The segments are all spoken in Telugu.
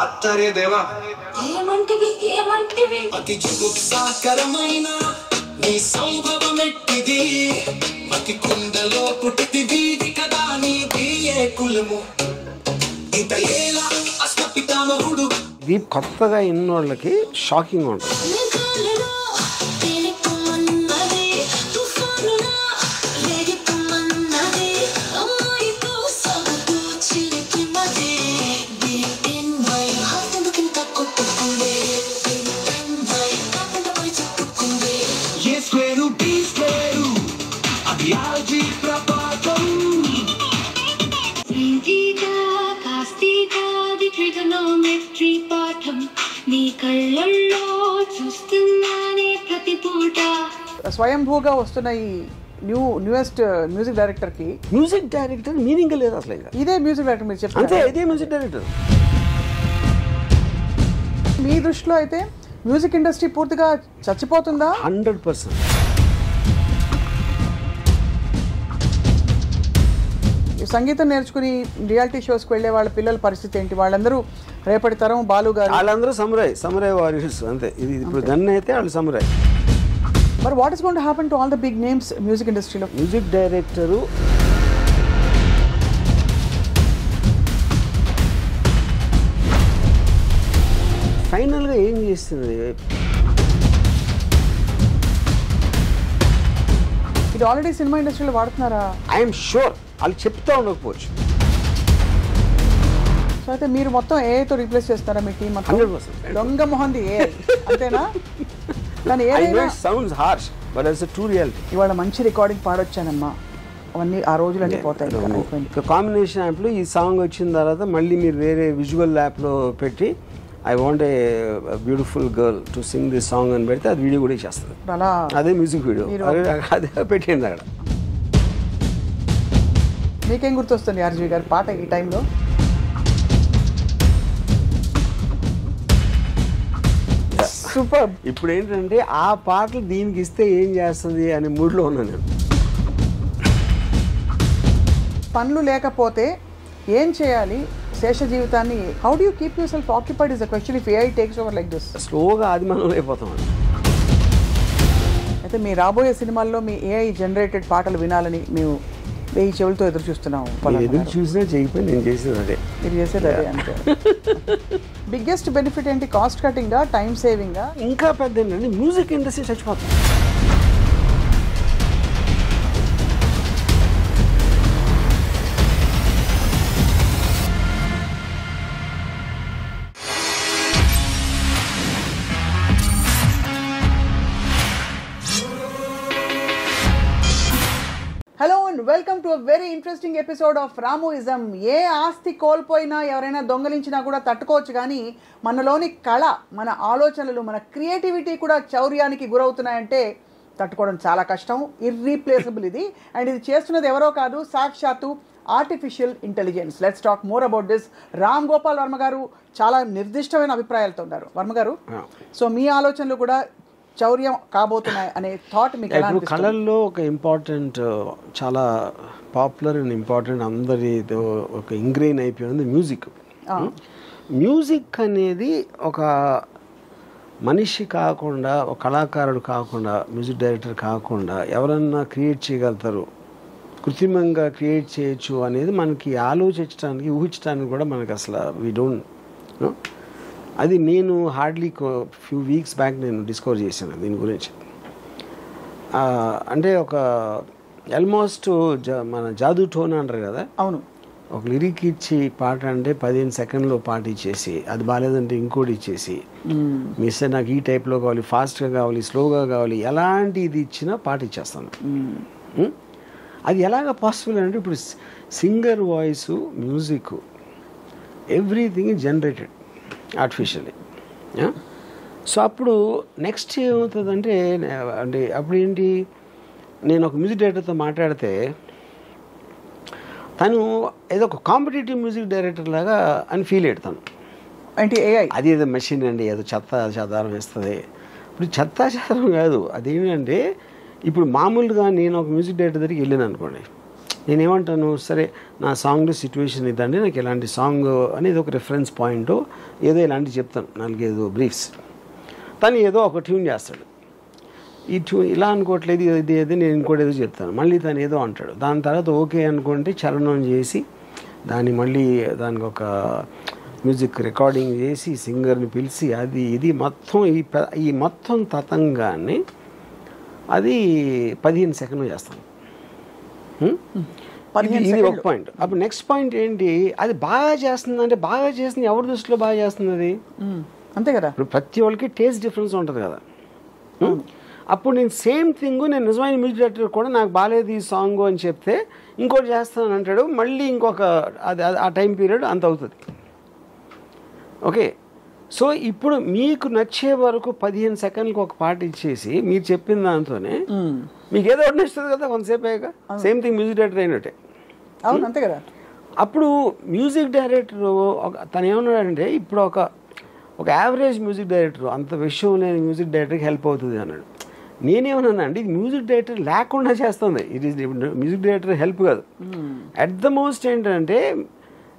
ఆత్తరే దేవా ఏమంటివి అతి జుగుప్సాకరమైన నీ సంభవమెట్టిది మతి కుండలో పుట్టిది కదా నీ బియ్యే కులము ఇంత ఏలా అష్టపితామహుడు. ఇది కొత్తగా ఇన్నోళ్ళకి షాకింగ్ ఉంటుంది. స్వయంభూగా వస్తున్న ఈ న్యూయెస్ట్ మ్యూజిక్ డైరెక్టర్ కి మ్యూజిక్ డైరెక్టర్ మీనింగ్ లేదు అసలు. ఇంకా ఇదే మ్యూజిక్ డైరెక్టర్ మీరు చెప్తారు అంతే, ఇదే మ్యూజిక్ డైరెక్టర్. మీ దృష్టిలో అయితే మ్యూజిక్ ఇండస్ట్రీ పూర్తిగా చచ్చిపోతుందా? 100%. సంగీతం నేర్చుకుని రియాలిటీ షోస్కి వెళ్ళే వాళ్ళ పిల్లల పరిస్థితి ఏంటి? వాళ్ళందరూ రేపటి తరం బాలు గారు వాళ్ళందరూ సమురాయ్ వారియర్స్ అంతే. ఇది ఇప్పుడు గన్ అయితే వాళ్ళు సమురాయ్. మరి what is going to happen to all the big names music ఇండస్ట్రీలో? మ్యూజిక్ డైరెక్టరు ఫైనల్గా ఏం చేస్తుంది? ఇది ఆల్రెడీ సినిమా ఇండస్ట్రీలో వాడుతున్నారా? ఐఎమ్ షూర్ వాళ్ళు చెప్తా ఉండకపోవచ్చు. సో అయితే మీరు మొత్తం ఏఐతో రీప్లేస్ చేస్తారా మీ టీం మొత్తం? 100%. దొంగ మొహంది ఏఐ అంతేనా? కానీ sounds harsh but it's true reality. ఇవాళ మంచి రికార్డింగ్ పాడొచ్చానమ్మా, అవన్నీ ఆ రోజులన్నీ పోతాయి. కాంబినేషన్ యాప్లో ఈ సాంగ్ వచ్చిన తర్వాత మళ్ళీ మీరు వేరే విజువల్ యాప్లో పెట్టి I want a beautiful girl to sing this song అని పెడితే అది వీడియో కూడా చేస్తుంది. అలా అదే మ్యూజిక్ వీడియో అదే పెట్టింది అక్కడ. మీకేం గుర్తొస్తుంది ఆర్జీ గారి పాట ఈ టైంలో? సూపర్. ఇప్పుడు ఏంటంటే ఆ పాటలు దీనికి ఇస్తే ఏం చేస్తుంది అనే మూడ్లో ఉన్నాను నేను. పనులు లేకపోతే ఏం చేయాలి శేష జీవితాన్ని? How do you keep yourself occupied is the question if AI takes over like this. స్లోగా అది మనం అయిపోతాం. అయితే మీ రాబోయే సినిమాల్లో మీ ఏఐ జనరేటెడ్ పాటలు వినాలని మేము వెయ్యి చెవులతో ఎదురు చూస్తున్నాము. ఎదురు చూసినా చేయకపోయి నేను చేసేది అదే. మీరు చేసేది అదే అంతే. బిగ్గెస్ట్ బెనిఫిట్ ఏంటి? కాస్ట్ కటింగా, టైం సేవింగా? ఇంకా పెద్ద ఏంటంటే మ్యూజిక్ ఇండస్ట్రీ చచ్చిపోతుంది. Hello and welcome to a very interesting episode of Ramoism. ఏ ఆస్తి కోల్పోయినా ఎవరైనా దొంగలించినా కూడా తట్టుకోవచ్చు, కానీ మనలోని కళ, మన ఆలోచనలు, మన క్రియేటివిటీ కూడా చౌర్యానికి గురవుతున్నాయంటే తట్టుకోవడం చాలా కష్టం. ఇర్రీప్లేసబుల్ ఇది. అండ్ ఇది చేస్తున్నది ఎవరో కాదు, సాక్షాత్తు artificial intelligence. Let's talk more about this. Ram Gopal Varma గారు చాలా నిర్దిష్టమైన అభిప్రాయాలతో ఉన్నారు. వర్మ గారు, సో మీ ఆలోచనలు కూడా చౌర్యం కాబోతున్నాయి అనే థాట్ మీకు ఎలా అనిపిస్తుంది? కళల్లో ఒక ఇంపార్టెంట్, చాలా పాపులర్ అండ్ ఇంపార్టెంట్, అందరి ఒక ఇంగ్రెయిన్ అయిపోయింది మ్యూజిక్. మ్యూజిక్ అనేది ఒక మనిషి కాకుండా, ఒక కళాకారుడు కాకుండా, మ్యూజిక్ డైరెక్టర్ కాకుండా ఎవరన్నా క్రియేట్ చేయగలుగుతారు, కృత్రిమంగా క్రియేట్ చేయొచ్చు అనేది మనకి ఆలోచించడానికి, ఊహించడానికి కూడా మనకి అసలు వీ డోంట్. అది నేను హార్డ్లీ ఫ్యూ వీక్స్ బ్యాక్ నేను డిస్కవర్ చేశాను దీని గురించి. అంటే ఒక ఆల్మోస్ట్ మన జాదూ టోన్ అంటారు కదా. అవును. ఒక లిరిక్ ఇచ్చి పాట అంటే 15 సెకండ్లో పాట ఇచ్చేసి, అది బాగాలేదంటే ఇంకోటి ఇచ్చేసి, మిస్ నాకు ఈ టైప్లో కావాలి, ఫాస్ట్గా కావాలి, స్లోగా కావాలి, ఎలాంటి ఇది ఇచ్చినా పాట ఇచ్చేస్తాను. అది ఎలాగ పాసిబుల్ అంటే ఇప్పుడు singer voice, music, everything is generated artificially. So అప్పుడు నెక్స్ట్ ఏమవుతుందంటే, అంటే అప్పుడు ఏంటి, నేను ఒక మ్యూజిక్ డైరెక్టర్తో మాట్లాడితే తను ఏదో ఒక కాంపిటేటివ్ మ్యూజిక్ డైరెక్టర్ లాగా అని ఫీల్ అయ్యాడు. అంటే ఏఐ అది ఏదో మెషిన్ అండి, ఏదో చెత్త చెదారం వేస్తుంది. ఇప్పుడు చెత్త చెదారం కాదు, అదేంటంటే ఇప్పుడు మామూలుగా నేను ఒక మ్యూజిక్ డైరెక్టర్ దగ్గరికి వెళ్ళాను అనుకోండి, నేనేమంటాను, సరే నా సాంగ్లో సిచ్యువేషన్ ఇదండి, నాకు ఇలాంటి సాంగ్ అనేది ఒక రిఫరెన్స్ పాయింట్, ఏదో ఇలాంటివి చెప్తాను, 4-5 బ్రీఫ్స్. తను ఏదో ఒక ట్యూన్ చేస్తాడు, ఈ ట్యూన్ ఇలా అనుకోవట్లేదు, ఇది ఏదో నేను ఇంకోటి ఏదో చెప్తాను, మళ్ళీ తను ఏదో అంటాడు. దాని తర్వాత ఓకే అనుకుంటే చరణం చేసి దాన్ని మళ్ళీ దానికి ఒక మ్యూజిక్ రికార్డింగ్ చేసి సింగర్ని పిలిచి అది ఇది మొత్తం ఈ మొత్తం తతంగాన్ని అది 15 సెకండ్లు చేస్తాను. ఇది ఒక పాయింట్. అప్పుడు నెక్స్ట్ పాయింట్ ఏంటి, అది బాగా చేస్తుంది అంటే బాగా చేస్తుంది ఎవరి దృష్టిలో బాగా చేస్తుంది అది, అంతే కదా. ఇప్పుడు ప్రతి వాళ్ళకి టేస్ట్ డిఫరెన్స్ ఉంటుంది కదా. అప్పుడు నేను సేమ్ థింగ్ నేను నిజమైన మ్యూజిక్ డైరెక్టర్ కూడా నాకు బాగాలేదు ఈ సాంగ్ అని చెప్తే ఇంకోటి చేస్తాను అంటాడు, మళ్ళీ ఇంకొక అది ఆ టైం పీరియడ్ అంత అవుతుంది. ఓకే, సో ఇప్పుడు మీకు నచ్చే వరకు 15 సెకండ్లకు ఒక పాట ఇచ్చేసి మీరు చెప్పిన దాంతోనే మీకు ఏదో ఒకటి నచ్చుతుంది కదా కొంతసేపు అయ్యాక. సేమ్ థింగ్ మ్యూజిక్ డైరెక్టర్ అయినట్టే. అవును, అంతే కదా. అప్పుడు మ్యూజిక్ డైరెక్టర్ తను ఏమన్నాడంటే, ఇప్పుడు ఒక యావరేజ్ మ్యూజిక్ డైరెక్టర్ అంత విషయం లేని మ్యూజిక్ డైరెక్టర్కి హెల్ప్ అవుతుంది అన్నాడు. నేనేమన్నా అండి, ఇది మ్యూజిక్ డైరెక్టర్ లేకుండా చేస్తుంది, ఇది మ్యూజిక్ డైరెక్టర్ హెల్ప్ కాదు. అట్ ద మోస్ట్ ఏంటంటే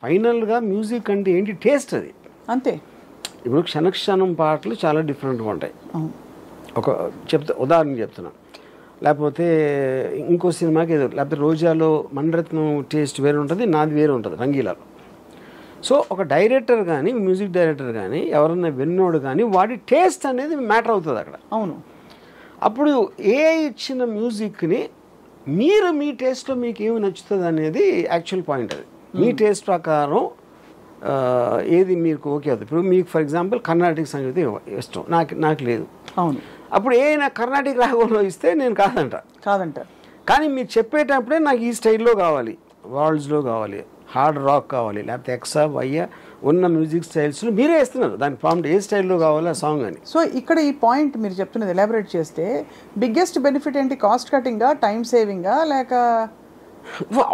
ఫైనల్గా మ్యూజిక్ అంటే ఏంటి, టేస్ట్ అది అంతే. ఇప్పుడు క్షణక్షణం పాటలు చాలా డిఫరెంట్గా ఉంటాయి. ఉదాహరణ చెప్తున్నా, లేకపోతే ఇంకో సినిమాకి ఏదో, లేకపోతే రోజాలో మణిరత్నం టేస్ట్ వేరే ఉంటుంది, నాది వేరే ఉంటుంది రంగీలాలో. సో ఒక డైరెక్టర్ కానీ మ్యూజిక్ డైరెక్టర్ కానీ ఎవరన్నా విన్నోడు కానీ వాడి టేస్ట్ అనేది మ్యాటర్ అవుతుంది అక్కడ. అవును. అప్పుడు ఏ ఇచ్చిన మ్యూజిక్ని మీరు మీ టేస్ట్లో మీకు ఏమి నచ్చుతుంది అనేది యాక్చువల్ పాయింట్. అది మీ టేస్ట్ ప్రకారం ఏది మీకు ఓకే అవుతుంది. ఇప్పుడు మీకు ఫర్ ఎగ్జాంపుల్ కర్ణాటక సంగీతం ఇష్టం, నాకు లేదు. అవును. అప్పుడు నాకు కర్ణాటక రాగంలో ఇస్తే నేను కాదంట. కానీ మీరు చెప్పేటప్పుడే నాకు ఈ స్టైల్లో కావాలి, వాల్డ్స్లో కావాలి, హార్డ్ రాక్ కావాలి, లేకపోతే ఎక్సా వయ్య ఉన్న మ్యూజిక్ స్టైల్స్లో మీరే ఇస్తున్నారు దానికి ప్రాంప్ట్ ఏ స్టైల్లో కావాలి ఆ సాంగ్ అని. సో ఇక్కడ ఈ పాయింట్ మీరు చెప్తున్నది ఎలాబరేట్ చేస్తే బిగ్గెస్ట్ బెనిఫిట్ ఏంటి, కాస్ట్ కటింగా, టైం సేవింగా, లేక?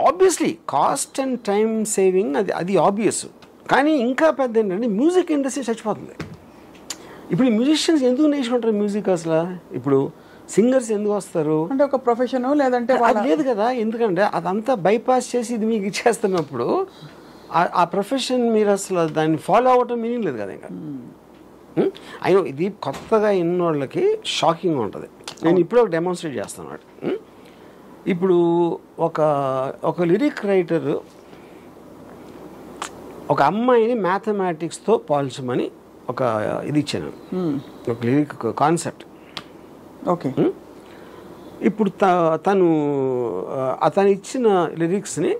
Obviously cost and time saving, అది ఆబ్వియస్. కానీ ఇంకా పెద్ద ఏంటంటే మ్యూజిక్ ఇండస్ట్రీ చచ్చిపోతుంది. ఇప్పుడు ఈ మ్యూజిషియన్స్ ఎందుకు నేర్చుకుంటారు మ్యూజిక్ అసలు? ఇప్పుడు సింగర్స్ ఎందుకు వస్తారు అంటే ఒక ప్రొఫెషన్ లేదంటే అది లేదు కదా. ఎందుకంటే అదంతా బైపాస్ చేసి ఇది మీకు ఇచ్చేస్తున్నప్పుడు ఆ ప్రొఫెషన్ మీరు అసలు దాన్ని ఫాలో అవ్వటం మీనింగ్ లేదు కదా. ఇంకా అయినా ఇది కొత్తగా ఇన్నోళ్ళకి షాకింగ్ ఉంటుంది. నేను ఇప్పుడు ఒక డెమాన్స్ట్రేట్ చేస్తాను. ఇప్పుడు ఒక లిరిక్ రైటర్ ఒక అమ్మాయిని మ్యాథమెటిక్స్తో పోల్చమని ఒక ఇది ఇచ్చాను, ఒక లిరిక్ కాన్సెప్ట్. ఓకే. ఇప్పుడు అతను ఇచ్చిన లిరిక్స్ని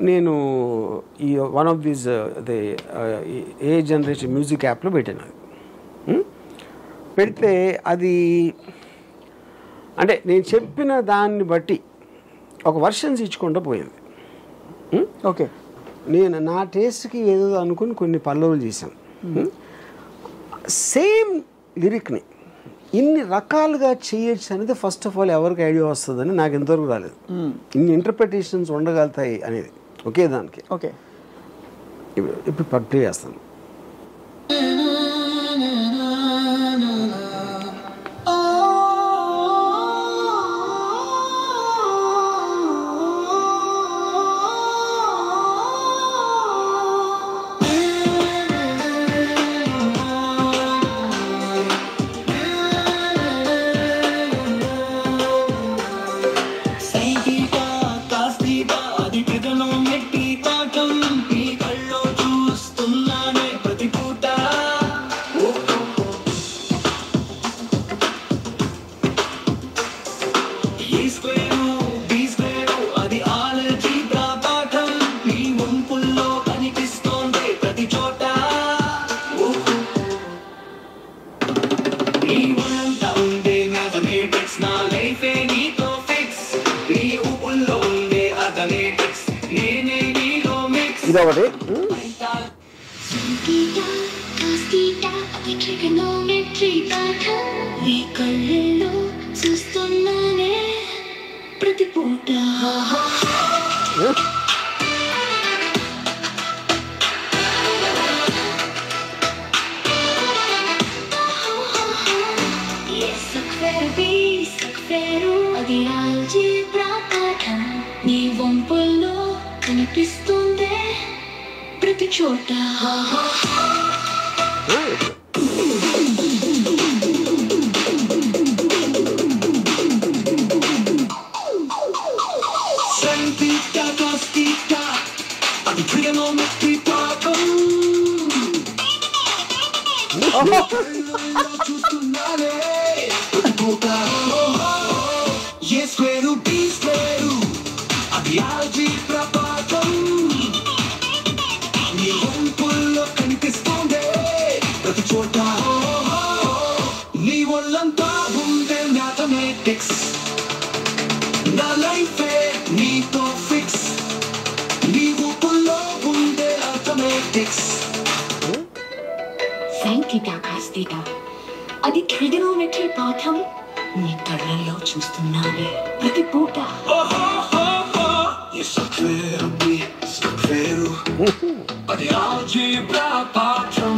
నేను ఈ one of these A generation music యాప్లో పెట్టాను. అది పెడితే అది అంటే నేను చెప్పిన దాన్ని బట్టి ఒక వర్షన్స్ ఇచ్చుకుంటూ పోయింది. ఓకే. నేను నా టేస్ట్కి ఏదో అనుకుని కొన్ని పల్లవులు చేశాను. సేమ్ లిరిక్ని ఇన్ని రకాలుగా చేయొచ్చు అనేది ఫస్ట్ ఆఫ్ ఆల్ ఎవరికి ఐడియా వస్తుందని నాకు ఎంతవరకు రాలేదు. ఇన్ని ఇంటర్ప్రిటేషన్స్ ఉండగలుగుతాయి అనేది ఒకే దానికి. ఓకే. ఇప్పుడు ప్లే చేస్తాను. ఇదొకటి. నీ చోట Sentita costita అది trigonometry పాఠం చూస్తున్నానే ఏ స్క్వేరు టీ స్క్వేరు అది ఆల్జీబ్రా పాఠం నీ వంపుల్లో కనిపిస్తోందే ప్రతి చోట నీ ఒళ్ళంతా ఉందే మ్యాథమెటిక్స్ నా లైఫే నీతో ఫిక్స్ నీ ఊపుల్లో ఉందే arithmetics sine theta cos theta అది ట్రిగనోమెట్రీ పాఠం నీ కళ్ళల్లో చూస్తున్నానే ప్రతి పూట అది ఆల్జీబ్రా పాఠం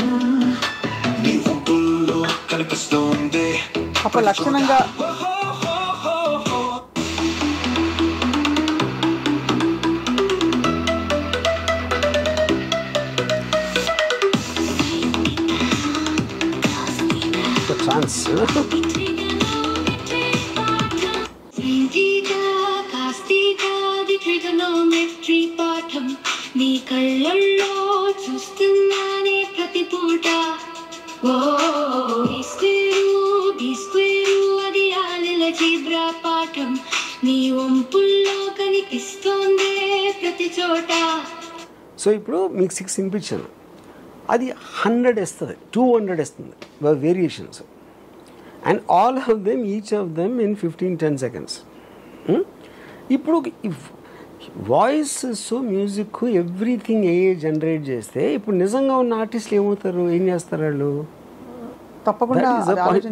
నీ ఊపుల్లో కనిపిస్తోంది అప్పుడు లక్షణంగా ఛాన్స్ ట్రిగనోమెట్రీ పాఠం నీ కళ్ళల్లో చూస్తున్నానే ప్రతి పూట ఓ స్క్వేరు అది ఆల్జీబ్రా పాఠం నీ వంపుల్లో కనిపిస్తోందే ప్రతి చోట. సో ఇప్పుడు మీకు 6 వినిపించాను, అది 100 ఇస్తుంది, 200 ఇస్తుంది variations, and all of them each of them in 15-10 seconds. ఇప్పుడు వాయిస్ మ్యూజిక్ ఎవ్రీథింగ్ జనరేట్ చేస్తే ఇప్పుడు నిజంగా ఉన్న ఆర్టిస్టులు ఏమవుతారు, ఏం చేస్తారు వాళ్ళు? తప్పకుండా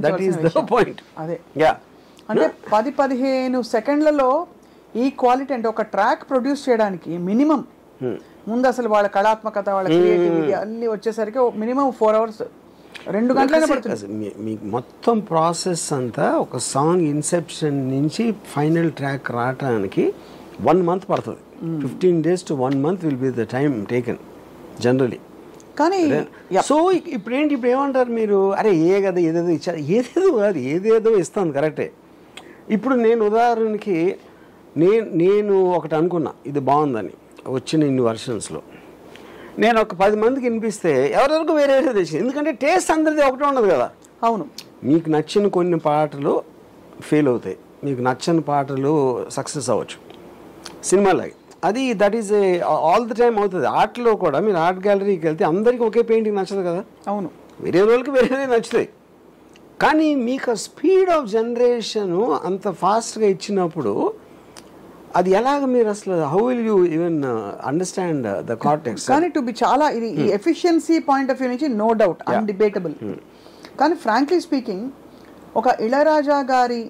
దట్ ఈస్ ద పాయింట్. అదే యా, అంటే 10-15 సెకండ్లలో ఈ క్వాలిటీ అంటే ఒక ట్రాక్ ప్రొడ్యూస్ చేయడానికి మినిమం ముందు అసలు వాళ్ళ కళాత్మకత, వాళ్ళ క్రియేటివిటీ అన్ని వచ్చేసరికి మినిమం 4 hours 2 గంటలైనా పడుతుంది. మీకు మొత్తం ప్రాసెస్ అంతా ఒక సాంగ్ ఇన్సెప్షన్ నుంచి ఫైనల్ ట్రాక్ రావడానికి 1 month పడుతుంది. 15 days to 1 month will be the time taken generally. కానీ సో ఇప్పుడు ఏమంటారు మీరు, అరే కదా ఏదేదో ఇచ్చారు, ఏదేదో కాదు, ఏదేదో ఇస్తాను కరెక్టే. ఇప్పుడు నేను ఉదాహరణకి నేను ఒకటి అనుకున్నా ఇది బాగుందని, వచ్చిన ఇన్ని వర్షన్స్లో నేను ఒక 10 మందికి వినిపిస్తే ఎవరెవరికి వేరే వేరే తెచ్చింది, ఎందుకంటే టేస్ట్ అందరిది ఒకటే ఉండదు కదా. అవును, మీకు నచ్చిన కొన్ని పాటలు ఫెయిల్ అవుతాయి, మీకు నచ్చని పాటలు సక్సెస్ అవ్వచ్చు సినిమాలాగా. అది that is all the time అవుతుంది. ఆర్ట్లో కూడా మీరు ఆర్ట్ గ్యాలరీకి వెళ్తే అందరికీ ఒకే పెయింటింగ్ నచ్చదు కదా. అవును, వేరే వాళ్ళకి వేరే నచ్చుతాయి. కానీ మీకు స్పీడ్ ఆఫ్ జనరేషను అంత ఫాస్ట్గా ఇచ్చినప్పుడు అది ఎలాగ మీరు అసలు how will you even understand the cortex? కానీ టు బి చాలా ఇది ఎఫిషియన్సీ పాయింట్ ఆఫ్ వ్యూ నుంచి నో డౌట్ అన్డిబేటబుల్. కానీ ఫ్రాంక్లీ స్పీకింగ్ ఒక ఇళయరాజా గారి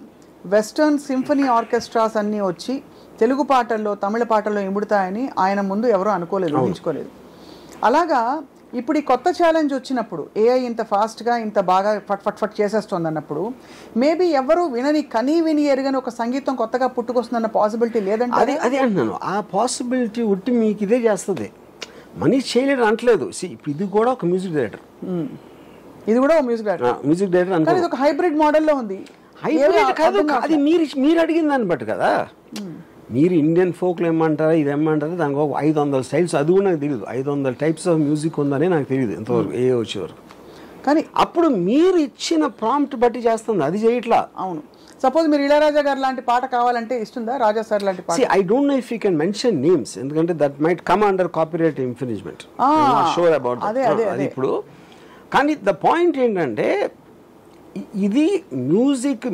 వెస్టర్న్ సింఫనీ ఆర్కెస్ట్రాస్ అన్నీ వచ్చి తెలుగు పాటల్లో తమిళ పాటల్లో ఇముడుతాయని ఆయన ముందు ఎవరూ అనుకోలేదు, ఊహించుకోలేదు. అలాగా ఇప్పుడు ఈ కొత్త ఛాలెంజ్ వచ్చినప్పుడు ఏఐ ఇంత ఫాస్ట్గా ఇంత బాగా ఫట్ చేసేస్తుంది అన్నప్పుడు మేబీ ఎవరు విని ఎరుగని ఒక సంగీతం కొత్తగా పుట్టుకొస్తుందన్న పాసిబిలిటీ లేదంటే అదే అంటున్నాను. ఆ పాసిబిలిటీ ఉట్టి మీకు ఇదే చేస్తుంది, మనీష్ చేయలేడు అంటలేదు. ఇప్పుడు ఇది కూడా ఒక మ్యూజిక్ డైరెక్టర్, ఇది కూడా ఒక మ్యూజిక్ డైరెక్టర్ అంటే ఇది ఒక హైబ్రిడ్ మోడల్లో ఉంది. హైబ్రిడ్ కాదు, అది మీరు అడిగిన దాన్ని బట్టి కదా. మీరు ఇండియన్ ఫోక్లో ఏమంటారా, ఇది ఏమంటారా, దానికి ఒక 500 స్టైల్స్, అది కూడా నాకు తెలియదు. 500 types ఆఫ్ మ్యూజిక్ ఉందని నాకు తెలియదు ఇంతవరకు ఏ వచ్చేవరకు. కానీ అప్పుడు మీరు ఇచ్చిన ప్రాంప్ట్ బట్టి చేస్తుంది, అది చేయట్లా. అవును, సపోజ్ మీరు ఇళయరాజా గారు లాంటి పాట కావాలంటే ఇస్తుందా, రాజా సార్ లాంటి పాట? I don't know if you can mention names, ఎందుకంటే that might come under copyright infringement. Sure about అది. ఇప్పుడు కానీ ద పాయింట్ ఏంటంటే ఇది మ్యూజిక్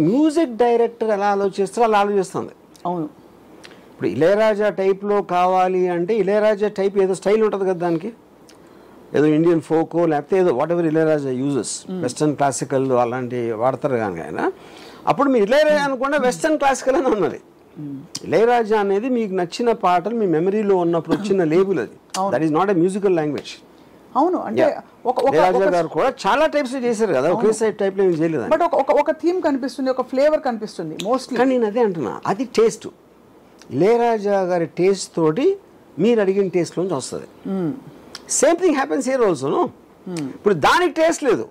డైరెక్టర్ ఎలా ఆలోచిస్తారో అలా ఆలోచిస్తుంది. అవును, ఇప్పుడు ఇళయరాజా టైప్లో కావాలి అంటే ఇళయరాజా టైప్ ఏదో స్టైల్ ఉంటుంది కదా, దానికి ఏదో ఇండియన్ ఫోకో లేకపోతే ఏదో what ever Ilaiyaraaja uses, western classical అలాంటివి వాడతారు కానీ ఆయన. అప్పుడు మీరు ఇళయరాజా అనుకుంటే వెస్టర్న్ క్లాసికల్ అని అన్నది. ఇళయరాజా అనేది మీకు నచ్చిన పాటలు మీ మెమరీలో ఉన్నప్పుడు వచ్చిన లేబుల్, అది that is not a musical language. అవును, అంటే ఇళయరాజా గారు కూడా చాలా టైప్స్ చేశారు కదా, ఒకే సైడ్ టైప్ ఏమి చేయలేదు. బట్ ఒక థీమ్ కనిపిస్తుంది, ఒక ఫ్లేవర్ కనిపిస్తుంది మోస్ట్లీ. కానీ నేను అదే అంటున్నా, అది టేస్ట్. ఇళయరాజా గారి టేస్ట్ తోటి మీరు అడిగిన టేస్ట్లోంచి వస్తుంది. Same thing happens here also. No, ఇప్పుడు దానికి టేస్ట్ లేదు.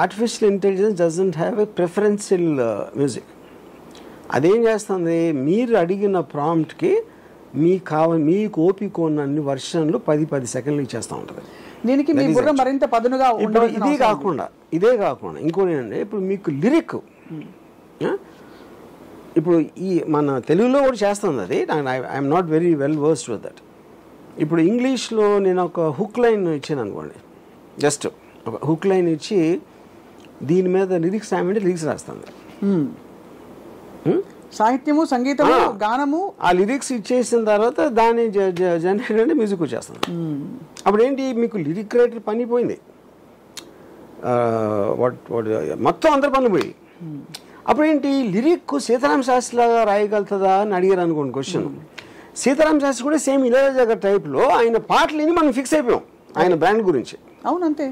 Artificial intelligence doesn't have a preferential music. అదేం చేస్తుంది, మీరు అడిగిన ప్రాంప్ట్కి మీకు ఓపిక ఉన్న అన్ని వర్షన్లు 10 సెకండ్లు ఇచ్చేస్తూ ఉంటుంది. దీనికి మీ బుర్ర మరింత పదునుగా ఇదే కాకుండా ఇంకోటి ఏంటంటే, ఇప్పుడు మీకు లిరిక్ ఇప్పుడు ఈ మన తెలుగులో కూడా చేస్తుంది అది. I'm not very well versed with that. ఇప్పుడు ఇంగ్లీష్లో నేను ఒక హుక్ లైన్ ఇచ్చాను అనుకోండి, జస్ట్ ఒక హుక్ లైన్ ఇచ్చి దీని మీద లిరిక్స్ రాయమంటే లిరిక్స్ రాస్తాను. సాహిత్యము, సంగీతము, గానము, ఆ లిరిక్స్ ఇచ్చేసిన తర్వాత దాన్ని జనరేట్ అంటే మ్యూజిక్ వచ్చేస్తాను. అప్పుడు ఏంటి, మీకు లిరిక్ రైటర్ పని పోయింది, మొత్తం అందరి పనులు పోయి. అప్పుడు ఏంటి, లిరిక్ సీతారామ శాస్త్రి లాగా రాయగలుగుతుందా అని అడిగారు అనుకోండి క్వశ్చన్. సీతారామ శాస్త్రి కూడా సేమ్ ఇళయరాజా గారి టైప్లో ఆయన పాటలు విని మనం ఫిక్స్ అయిపోయాం ఆయన బ్రాండ్ గురించి. అవునంతే.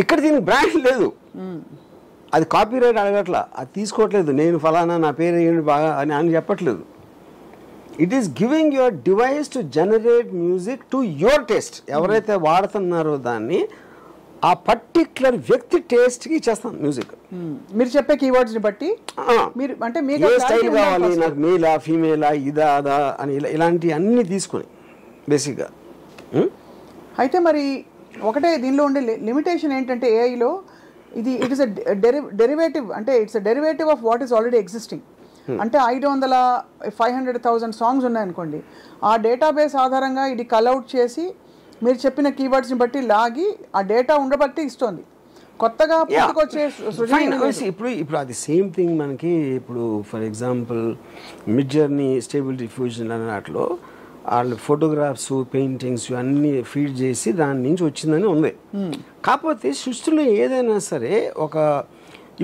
ఇక్కడ దీనికి బ్రాండ్ లేదు, అది కాపీ రైట్ అడగట్లా, అది తీసుకోవట్లేదు, నేను ఫలానా నా పేరు ఏంటి బాగా అని చెప్పట్లేదు. It is giving your device to generate music to your taste. ఎవరైతే వాడుతున్నారో దాన్ని ఆ పర్టిక్యులర్ వ్యక్తి టేస్ట్కి ఇచ్చేస్తాం మ్యూజిక్. మీరు చెప్పే కీవర్డ్స్ని బట్టి మీరు అంటే ఏ స్టైల్ కావాలి, నాకు మేలా ఫీమేలా ఇదా అదా అని ఇలాంటి అన్ని తీసుకొని బేసిక్గా. అయితే మరి ఒకటే దీనిలో ఉండే లిమిటేషన్ ఏంటంటే, ఏఐలో ఇట్ ఇస్ డెరివేటివ్, అంటే it's derivative of what is already existing. అంటే 500,000 సాంగ్స్ ఉన్నాయనుకోండి, ఆ డేటాబేస్ ఆధారంగా ఇది కల్అవుట్ చేసి మీరు చెప్పిన కీవర్డ్స్ని బట్టి లాగి ఆ డేటా ఉండబట్టి ఇస్తుంది. కొత్తగా పుట్టుకొచ్చే ఇప్పుడు అది సేమ్ థింగ్ మనకి. ఇప్పుడు for example mid journey, stable diffusion అనే వాటిలో వాళ్ళు ఫోటోగ్రాఫ్స్, పెయింటింగ్స్ అన్నీ ఫీడ్ చేసి దాని నుంచి వచ్చిందని ఉంది. కాకపోతే సృష్టిలో ఏదైనా సరే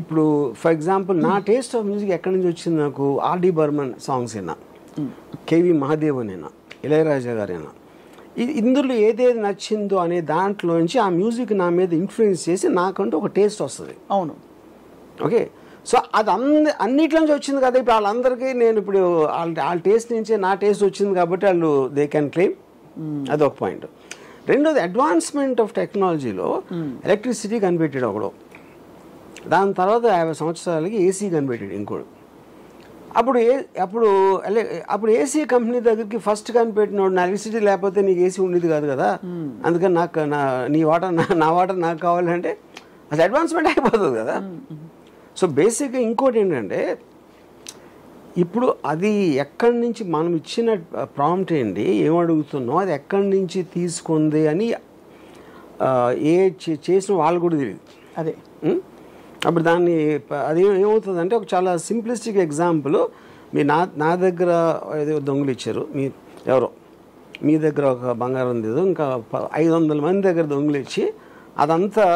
ఇప్పుడు ఫర్ ఎగ్జాంపుల్ నా టేస్ట్ ఆఫ్ మ్యూజిక్ ఎక్కడి నుంచి వచ్చింది, నాకు ఆర్డి బర్మన్ సాంగ్స్ అయినా, కేవి మహాదేవన్ అయినా, ఇళయరాజా గారైనా, ఇందులో ఏదేది నచ్చిందో అనే దాంట్లోంచి ఆ మ్యూజిక్ నా మీద ఇన్ఫ్లుయెన్స్ చేసి నాకంటూ ఒక టేస్ట్ వస్తుంది. అవును, ఓకే. సో అది అన్నిట్లోంచి వచ్చింది కదా. ఇప్పుడు వాళ్ళందరికీ నేను ఇప్పుడు వాళ్ళ టేస్ట్ నుంచే నా టేస్ట్ వచ్చింది కాబట్టి వాళ్ళు దే క్యాన్ క్లెయిమ్. అదొక పాయింట్. రెండోది, అడ్వాన్స్మెంట్ ఆఫ్ టెక్నాలజీలో ఎలక్ట్రిసిటీ కనిపెట్టాడు ఒకడు, దాని తర్వాత 50 సంవత్సరాలకి ఏసీ కనిపెట్టాడు ఇంకోడు. అప్పుడు ఏసీ కంపెనీ దగ్గరికి ఫస్ట్ కనిపెట్టినోడు, నా ఎలక్ట్రిసిటీ లేకపోతే నీకు ఏసీ ఉండేది కాదు కదా, అందుకని నా వాటర్ నాకు కావాలంటే అది అడ్వాన్స్మెంట్ అయిపోతుంది కదా. సో బేసిక్గా ఇంకోటి ఏంటంటే, ఇప్పుడు అది ఎక్కడి నుంచి మనం ఇచ్చిన ప్రాంప్ట్ ఏంటి, ఏమడుగుతున్నాం, అది ఎక్కడి నుంచి తీసుకుంది అని చేసిన వాళ్ళు కూడా తెలియదు. అదే అప్పుడు దాన్ని అది ఏమవుతుందంటే, ఒక చాలా సింప్లిస్టిక్ ఎగ్జాంపుల్, మీరు నా దగ్గర ఏదో దొంగలు ఇచ్చారు, ఎవరో మీ దగ్గర ఒక బంగారం లేదు, ఇంకా 500 మంది దగ్గర దొంగలు ఇచ్చి అదంతా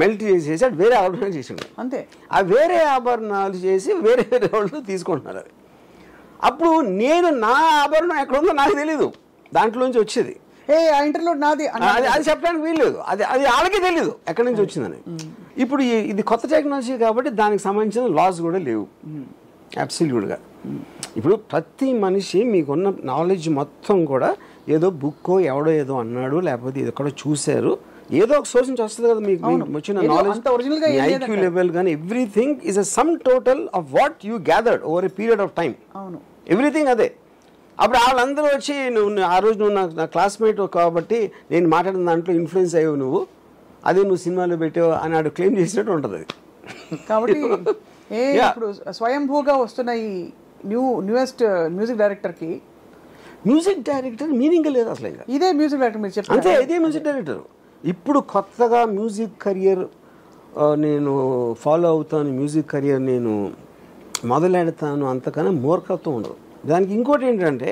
మెల్ట్ చేసేసి అది వేరే ఆభరణాలు చేసిండు అంతే. ఆ వేరే ఆభరణాలు చేసి వేరే వాళ్ళు తీసుకుంటున్నారు. అది అప్పుడు నేను నా ఆభరణం ఎక్కడ ఉందో నాకు తెలీదు, దాంట్లోంచి వచ్చేది అది చెప్పడానికి వీల్లేదు, అది వాళ్ళకే తెలీదు ఎక్కడి నుంచి వచ్చిందని. ఇప్పుడు ఇది కొత్త టెక్నాలజీ కాబట్టి దానికి సంబంధించిన లాస్ కూడా లేవు అబ్సల్యూట్గా. ఇప్పుడు ప్రతి మనిషి మీకున్న నాలెడ్జ్ మొత్తం కూడా ఏదో బుక్కో ఎవడో ఏదో అన్నాడు, లేకపోతే ఇది ఎక్కడో చూశారు, ఏదో ఒక సోర్స్ నుంచి వస్తుంది కదా మీకు వచ్చిన నాలెడ్జ్, ఐక్యూ లెవెల్ కానీ everything is a sum total of what you gathered over a period of time. Everything అదే. అప్పుడు వాళ్ళందరూ వచ్చి ఆ రోజు నువ్వు నా క్లాస్మేట్ కాబట్టి నేను మాట్లాడిన దాంట్లో ఇన్ఫ్లుయెన్స్ అయ్యావు నువ్వు, అదే నువ్వు సినిమాలో పెట్టావు అని ఆడు క్లెయిమ్ చేసినట్టు ఉంటుంది. కాబట్టి ఇప్పుడు స్వయంభూగా వస్తున్న ఈ న్యూయెస్ట్ మ్యూజిక్ డైరెక్టర్కి మ్యూజిక్ డైరెక్టర్ మీనింగ్ లేదు అసలు. ఇంకా ఇదే మ్యూజిక్ డైరెక్టర్ మీరు చెప్పారు అంతే, ఇదే మ్యూజిక్ డైరెక్టర్. ఇప్పుడు కొత్తగా మ్యూజిక్ కెరియర్ నేను ఫాలో అవుతాను, మ్యూజిక్ కెరియర్ నేను మొదలెడతాను అంతకన్నా మూర్ఖత్వం ఉండదు. దానికి ఇంకోటి ఏంటంటే,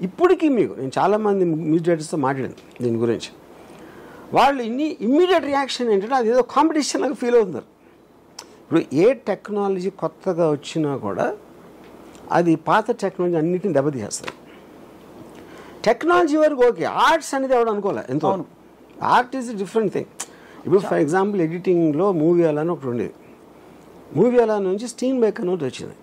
ఇప్పటికీ నేను చాలామంది మ్యూజిక్ డైరెక్టర్స్తో మాట్లాడాను దీని గురించి, వాళ్ళు ఇమ్మీడియట్ రియాక్షన్ ఏంటంటే అది ఏదో కాంపిటీషన్ లాగా ఫీల్ అవుతున్నారు. ఇప్పుడు ఏ టెక్నాలజీ కొత్తగా వచ్చినా కూడా అది పాత టెక్నాలజీ అన్నిటిని దెబ్బతీసేస్తుంది. టెక్నాలజీ వరకు ఓకే, ఆర్ట్స్ అనేది ఎవడు అనుకోలే ఎంతో. Art is different thing. ఇప్పుడు ఫర్ ఎగ్జాంపుల్ ఎడిటింగ్లో మూవీ అలా అని ఒకటి ఉండేది, మూవీ అలా నుంచి స్టీన్ మేకర్ అని వచ్చింది.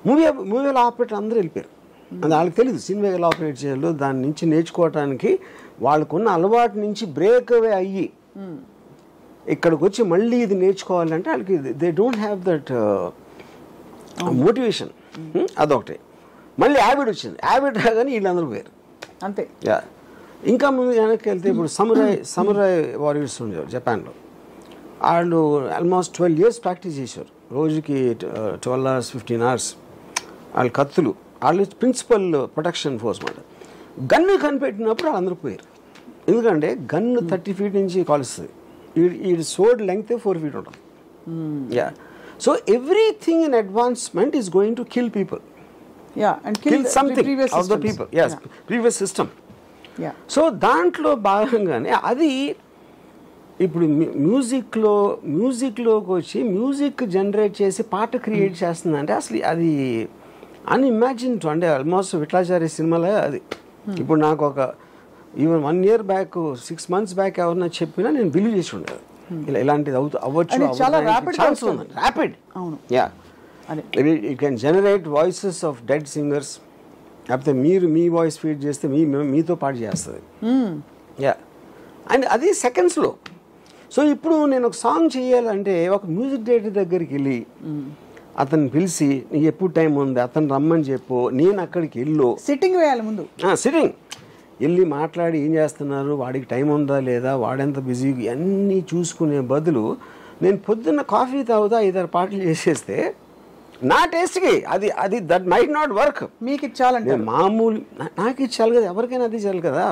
మూవీలో ఆపరేటర్ అందరూ వెళ్ళిపోయారు, అది వాళ్ళకి తెలియదు స్టీన్ మేకర్లో ఆపరేట్ చేయాలి. దాని నుంచి నేర్చుకోవడానికి వాళ్ళకున్న అలవాటు నుంచి బ్రేక్ అవే అయ్యి ఇక్కడికి వచ్చి మళ్ళీ ఇది నేర్చుకోవాలంటే వాళ్ళకి they don't have that motivation. అదొకటి. మళ్ళీ హ్యాబిట్ వచ్చింది. హ్యాబిట్ రాగానే వీళ్ళందరూ పోయారు అంతే. ఇంకా ముందు వెనక్కి వెళ్తే ఇప్పుడు సమురాయ్ వారియర్స్ ఉండేవారు జపాన్లో. వాళ్ళు ఆల్మోస్ట్ 12 years ప్రాక్టీస్ చేశారు. రోజుకి 12 hours 15 hours. వాళ్ళు కత్తులు, వాళ్ళు ప్రిన్సిపల్ ప్రొటెక్షన్ ఫోర్స్ మాట. గన్ను కనిపెట్టినప్పుడు వాళ్ళందరూ పోయారు. ఎందుకంటే గన్ను 30 feet నుంచి కాలుస్తుంది. ఈ సోడ్ లెంగ్త్ 4 feet ఉంటుంది. So everything in advancement is going to kill people. and kill something previous of the people. Yes, previous system. So దాంట్లో భాగంగానే అది ఇప్పుడు మ్యూజిక్లోకి వచ్చి మ్యూజిక్ జనరేట్ చేసి పాట క్రియేట్ చేస్తుందంటే అసలు అది అన్ఇమాజిన్. అంటే ఆల్మోస్ట్ విఠలాచార్య సినిమాలో అది. ఇప్పుడు నాకు ఒక even 1 year back 6 months back ఎవరన్నా చెప్పినా నేను బిలీవ్ చేసి ఉండేది ఇలాంటిది అవ్వచ్చు. Rapid. You can generate voices of dead singers. లేకపోతే మీరు మీ వాయిస్ ఫీడ్ చేస్తే మీతో పాటు చేస్తుంది. అండ్ అది సెకండ్స్లో. సో ఇప్పుడు నేను ఒక సాంగ్ చేయాలంటే ఒక మ్యూజిక్ డైరెక్టర్ దగ్గరికి వెళ్ళి అతన్ని పిలిచి నీకు ఎప్పుడు టైం ఉంది అతను రమ్మని చెప్పు, నేను అక్కడికి వెళ్ళు, సిట్టింగ్ వేయాలి ముందు. సిట్టింగ్ వెళ్ళి మాట్లాడి ఏం చేస్తున్నారు, వాడికి టైం ఉందా లేదా, వాడెంత బిజీ, అన్నీ చూసుకునే బదులు నేను పొద్దున్న కాఫీ తాగుతా 5-6 పాటలు చేసేస్తే నా టేస్ట్కి అది దట్ మైట్ నాట్ వర్క్. మీకు ఇచ్చాలంటే మామూలు నాకు ఇచ్చాలి కదా, ఎవరికైనా అది ఇచ్చాలి కదా.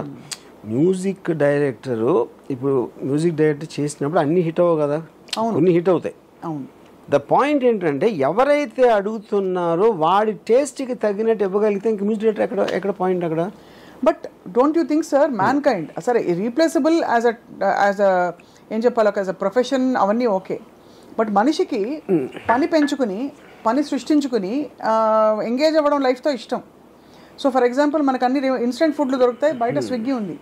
మ్యూజిక్ డైరెక్టరు ఇప్పుడు మ్యూజిక్ డైరెక్టర్ చేసినప్పుడు అన్ని హిట్ అవ్వవు కదా, కొన్ని హిట్ అవుతాయి. ద పాయింట్ ఏంటంటే ఎవరైతే అడుగుతున్నారో వాడి టేస్ట్కి తగినట్టు ఇవ్వగలిగితే ఇంక మ్యూజిక్ డైరెక్టర్ ఎక్కడ పాయింట్ అక్కడ. But don't you think sir man kind సరే రీప్లేసబుల్ యాజ్ అ ఏం చెప్పాలి యాజ్ అ ప్రొఫెషన్ అవన్నీ ఓకే. బట్ మనిషికి పని పెంచుకుని పని సృష్టించుకుని ఎంగేజ్ అవ్వడం లైఫ్తో ఇష్టం. సో ఫర్ ఎగ్జాంపుల్ మనకు అన్ని ఇన్స్టెంట్ ఫుడ్లు దొరుకుతాయి, బయట స్విగ్గీ ఉంది,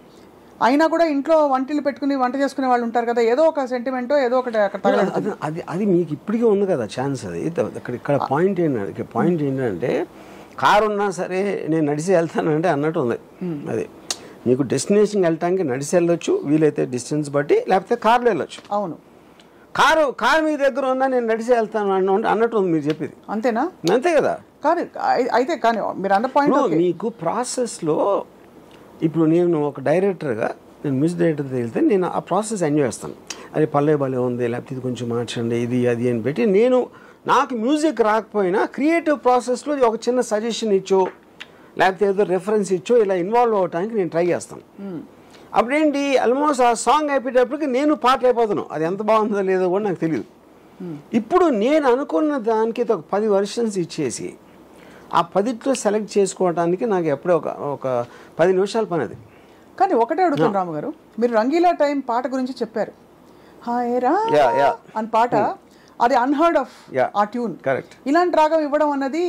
అయినా కూడా ఇంట్లో వంటలు పెట్టుకుని వంట చేసుకునే వాళ్ళు ఉంటారు కదా, ఏదో ఒక సెంటిమెంటో ఏదో ఒకటి అక్కడ అది మీకు ఇప్పటికే ఉంది కదా ఛాన్స్. అది ఇక్కడ పాయింట్ ఏంటంటే కారు ఉన్నా సరే నేను నడిచి వెళ్తానంటే అన్నట్టు ఉంది. అది నీకు డెస్టినేషన్కి వెళ్ళటానికి నడిచి వెళ్ళొచ్చు, వీలైతే డిస్టెన్స్ బట్టి, లేకపోతే కార్లో వెళ్ళొచ్చు. అవును, కారు మీ దగ్గర ఉన్నా నేను నడిచి వెళ్తాను అన్నట్టు ఉంది మీరు చెప్పేది. అంతేనా? అంతే కదా. కానీ అయితే కానీ మీరు అన్న పాయింట్ మీకు ప్రాసెస్లో ఇప్పుడు నేను ఒక డైరెక్టర్గా నేను మ్యూజిక్ డైరెక్టర్ వెళ్తే నేను ఆ ప్రాసెస్ ఎంజాయ్ చేస్తాను. అది పల్లె భలే ఉంది, లేకపోతే ఇది కొంచెం మార్చండి, ఇది అది అని పెట్టి నాకు మ్యూజిక్ రాకపోయినా క్రియేటివ్ ప్రాసెస్లో ఒక చిన్న సజెషన్ ఇచ్చో లేకపోతే ఏదో రెఫరెన్స్ ఇచ్చో ఇలా ఇన్వాల్వ్ అవ్వడానికి నేను ట్రై చేస్తాను. అప్పుడేంటి ఆల్మోస్ట్ ఆ సాంగ్ అయిపోయేటప్పటికి నేను పాట అయిపోతాను, అది ఎంత బాగుందో లేదో కూడా నాకు తెలియదు. ఇప్పుడు నేను అనుకున్న దానికి ఒక 10 versions ఇచ్చేసి ఆ 10లో సెలెక్ట్ చేసుకోవడానికి నాకు ఎప్పుడో ఒక 10 నిమిషాల పని అది. కానీ ఒకటే అడుగుతాను రాము గారు, మీరు రంగీలా టైం పాట గురించి చెప్పారు, హాయ్ రా అని పాట, అది అన్హర్డ్ ఆఫ్ ఆ ట్యూన్. కరెక్ట్. ఇలాంటి రాగం ఇవ్వడం అన్నది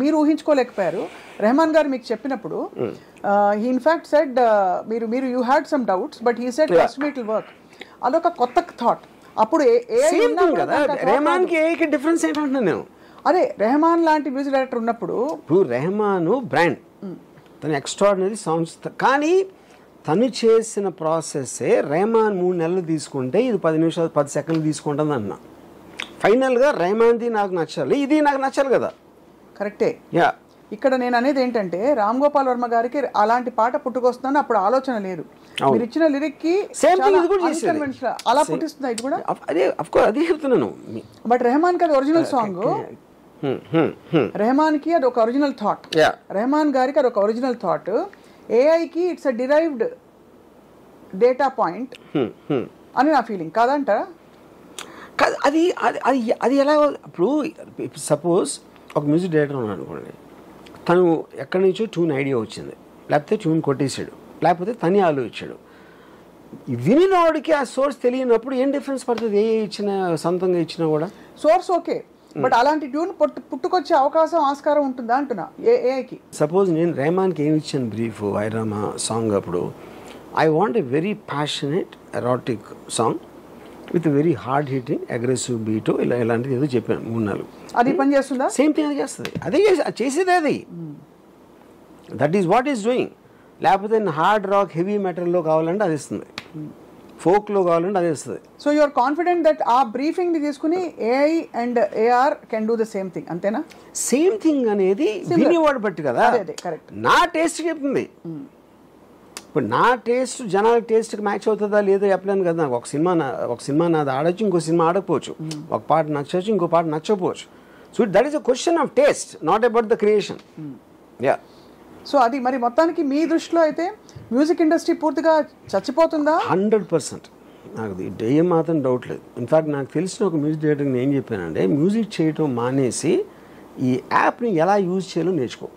మీరు ఊహించుకోలేకపోయారు. రెహమాన్ గారు మీకు చెప్పినప్పుడు హీ ఇన్ఫాక్ట్ సెడ్ మీరు you had some doubts but he said trust me it will work. అదొక కొత్త థాట్. అప్పుడు రెహమాన్కి డిఫరెన్స్ ఏంటంటున్నా నేను. అదే రెహమాన్ లాంటి మ్యూజిక్ డైరెక్టర్ ఉన్నప్పుడు రెహమాన్ బ్రాండ్, తను ఎక్స్ట్రాడినరీ సాంగ్స్, కానీ తను చేసిన ప్రాసెస్సే రెహమాన్ 3 నెలలు తీసుకుంటే ఇది 10 నిమిషాలు 10 సెకండ్లు తీసుకుంటుంది అన్న. ఫైనల్గా రెహమాన్ది నాకు నచ్చాలి, ఇది నాకు నచ్చాలి కదా. కరెక్టే. ఇక్కడ నేను అనేది ఏంటంటే రామ్ గోపాల్ వర్మ గారికి అలాంటి పాట పుట్టుకొస్తుందని అప్పుడు ఆలోచన లేదు. మీరు ఇచ్చిన లిరిక్ కి అలా పుట్టిస్తుంది ఇది కూడా. అదే చెప్తున్నాను. బట్ రెహమాన్ కి అది ఒరిజినల్ సాంగ్, రెహమాన్ కి అది ఒక ఒరిజినల్ థాట్, రెహమాన్ గారికి అది ఒక ఒరిజినల్ థాట్. ఏఐకి it's a derived data point అని నా ఫీలింగ్. కాదంటారా? అది అది అది ఎలా ఇప్పుడు సపోజ్ ఒక మ్యూజిక్ డైరెక్టర్ ఉన్నాడు అనుకోండి, తను ఎక్కడి నుంచో ట్యూన్ ఐడియా వచ్చింది, లేకపోతే ట్యూన్ కొట్టేసాడు, లేకపోతే తనే ఆలోచించాడు. వినినోడికి ఆ సోర్స్ తెలియనప్పుడు ఏం డిఫరెన్స్ పడుతుంది? ఏ ఇచ్చినా సొంతంగా ఇచ్చినా కూడా సోర్స్ ఓకే, బట్ అలాంటి ట్యూన్ పుట్టుకొచ్చే అవకాశం ఆస్కారం ఉంటుందా అంటున్నా ఏఐకి. సపోజ్ నేను రెహమాన్కి ఏమి ఇచ్చాను బ్రీఫ్ వైరామా సాంగ్ అప్పుడు, I want a very passionate erratic song with very hard hitting aggressive beat, ఇలాంటిది ఏదో చెప్పాను 3-4. అది పని చేస్తుందా? సేమ్ థింగ్ అది చేస్తుంది, అదే చేసేదే అది. That is what is doing. లేకపోతే హార్డ్ రాక్ హెవీ మెటల్లో కావాలంటే అది ఇస్తుంది, ఫోక్లో కావాలంటే అది ఇస్తుంది. So you are confident that ఆ బ్రీఫింగ్ ని తీసుకుని AI and AR can do the same thing, అంతేనా? సేమ్ థింగ్ అనేది వినేవాడు బట్టి కదా. కరెక్ట్. నా టేస్ట్ చెప్తుంది. ఇప్పుడు నా టేస్ట్ జనాల టేస్ట్కి మ్యాచ్ అవుతుందా లేదో చెప్పలేను కదా. నాకు ఒక సినిమా నాది ఆడొచ్చు, ఇంకో సినిమా ఆడకపోవచ్చు, ఒక పాట నచ్చవచ్చు, ఇంకో పాట నచ్చకపోవచ్చు. So that is a question of taste, not about the creation. Yeah. So అది మరి మొత్తానికి మీ దృష్టిలో అయితే మ్యూజిక్ ఇండస్ట్రీ పూర్తిగా చచ్చిపోతుందా? 100%. నాకు ఏం మాత్రం డౌట్ లేదు. ఇన్ఫ్యాక్ట్ నాకు తెలిసిన ఒక మ్యూజిక్ డైరెక్టర్కి నేను ఏం చెప్పానంటే, మ్యూజిక్ చేయటం మానేసి ఈ యాప్ని ఎలా యూజ్ చేయాలో నేర్చుకో.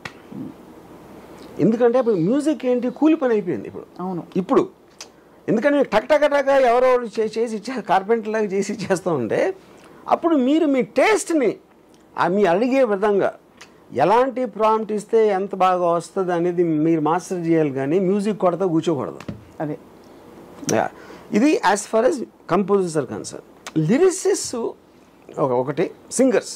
ఎందుకంటే ఇప్పుడు మ్యూజిక్ ఏంటి, కూలి పని అయిపోయింది ఇప్పుడు. అవును. ఇప్పుడు ఎందుకంటే టక్ టక్ టక్ ఎవరో చేసి ఇచ్చారు, కార్పెంటర్ లాగా చేసి ఇచ్చేస్తూ ఉంటే, అప్పుడు మీరు మీ టేస్ట్ని మీ అడిగే విధంగా ఎలాంటి ప్రాంప్ట్ ఇస్తే ఎంత బాగా వస్తుంది అనేది మీరు మాస్టర్ చేయాలి, కానీ మ్యూజిక్ కొడతా కూర్చోకూడదు. అదే ఇది as far as composers are concern. Lyricists ఒకటి, సింగర్స్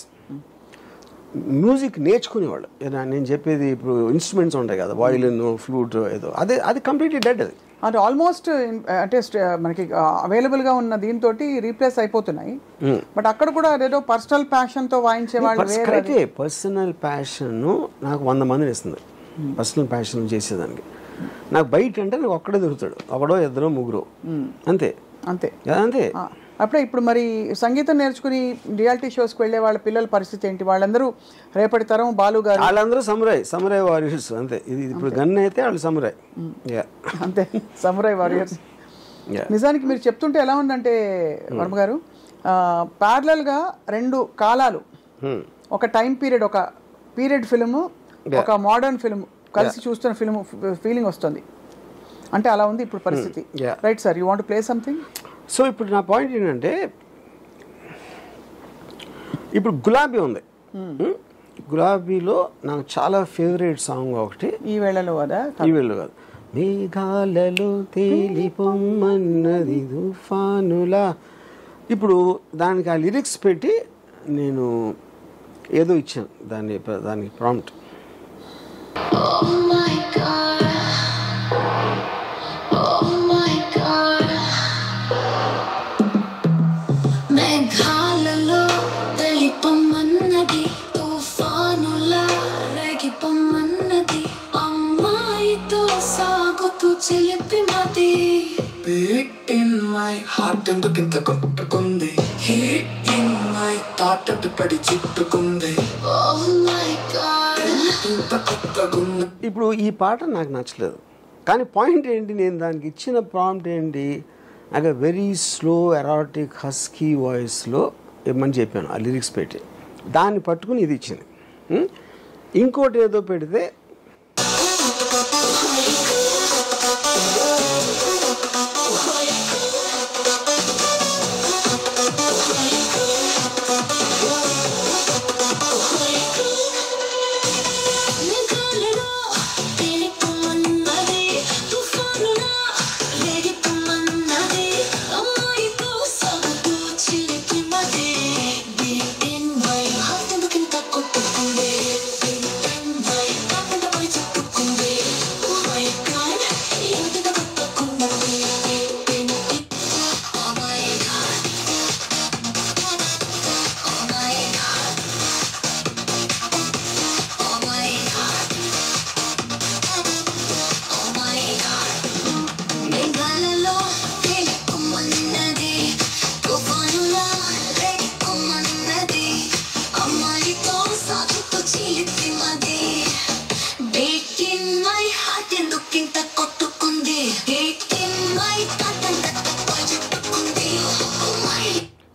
మ్యూజిక్ నేర్చుకునేవాళ్ళు. నేను చెప్పేది ఇప్పుడు ఇన్స్ట్రుమెంట్స్ ఉంటాయి కదా, వయలిన్, ఫ్లూట్, ఏదో అది కంప్లీట్లీ డెడ్. అది ఆల్మోస్ట్ అంటే మనకి అవైలబుల్ గా ఉన్న దీంతో రీప్లేస్ అయిపోతున్నాయి. బట్ అక్కడ కూడా అదేదో పర్సనల్ ప్యాషన్ తో వాయించే వాళ్ళు. పర్సనల్ ప్యాషన్ నాకు 100 మందిని ఇస్తుంది. పర్సనల్ ప్యాషన్ చేసేదానికి నాకు బయట అంటే నాకు ఒక్కడే దొరుకుతాడు, ఒకడో ఇద్దరో ముగ్గురు, అంతే అంతే అంతే. అప్పుడే ఇప్పుడు మరి సంగీతం నేర్చుకుని రియాలిటీ షోస్కి వెళ్ళే వాళ్ళ పిల్లల పరిస్థితి ఏంటి? వాళ్ళందరూ రేపటి తరం బాలు గారు, వాళ్ళందరూ సమురాయ్ వారియర్స్ అంతే. ఇది ఇప్పుడు గన్ అయితే వాళ్ళు సమురాయ్, అంతే సమురాయ్ వారియర్స్. నిజానికి మీరు చెప్తుంటే ఎలా ఉందంటే వర్మ గారు, ప్యారలల్గా 2 కాలాలు, ఒక టైం పీరియడ్, ఒక పీరియడ్ ఫిల్మ్, ఒక మోడర్న్ ఫిల్మ్ కలిసి చూస్తున్న ఫీలింగ్ వస్తుంది. అంటే అలా ఉంది ఇప్పుడు పరిస్థితి. Right sir, you want play something? So ఇప్పుడు నా పాయింట్ ఏంటంటే, ఇప్పుడు గులాబీ ఉంది. గులాబీలో నాకు చాలా ఫేవరెట్ సాంగ్ ఒకటి, ఈ వేళలో కదా, ఈ వేళలో కాదు, మేఘాలలో తేలిపొమ్మన్నది తుఫానులా. ఇప్పుడు దానికి ఆ లిరిక్స్ పెట్టి నేను ఏదో ఇచ్చాను, దానికి ప్రాంప్ట్. మేఘాలలో తెలిపమన్నది తుఫానులా రేగిపమన్నది, అమ్మాయితో సాగుతూ చిలిపి మది, బీట్ ఇన్ మై హార్ట్ ఎందుకింత కొట్టుకుంది, హీట్ ఇన్ మై థాట్ పడి చుట్టుకుంది, ఓ మై గాడ్ ఇంత కొత్తగుంది. ఇప్పుడు ఈ పాట నాకు నచ్చలేదు, కానీ పాయింట్ ఏంటి, నేను దానికి ఇచ్చిన ప్రాంప్ట్ ఏంటి, నాకు వెరీ స్లో ఎరాటిక్ హస్కీ వాయిస్లో ఇమ్మని చెప్పాను ఆ లిరిక్స్ పెట్టి. దాన్ని పట్టుకుని ఇది ఇచ్చింది. ఇంకోటి ఏదో పెడితే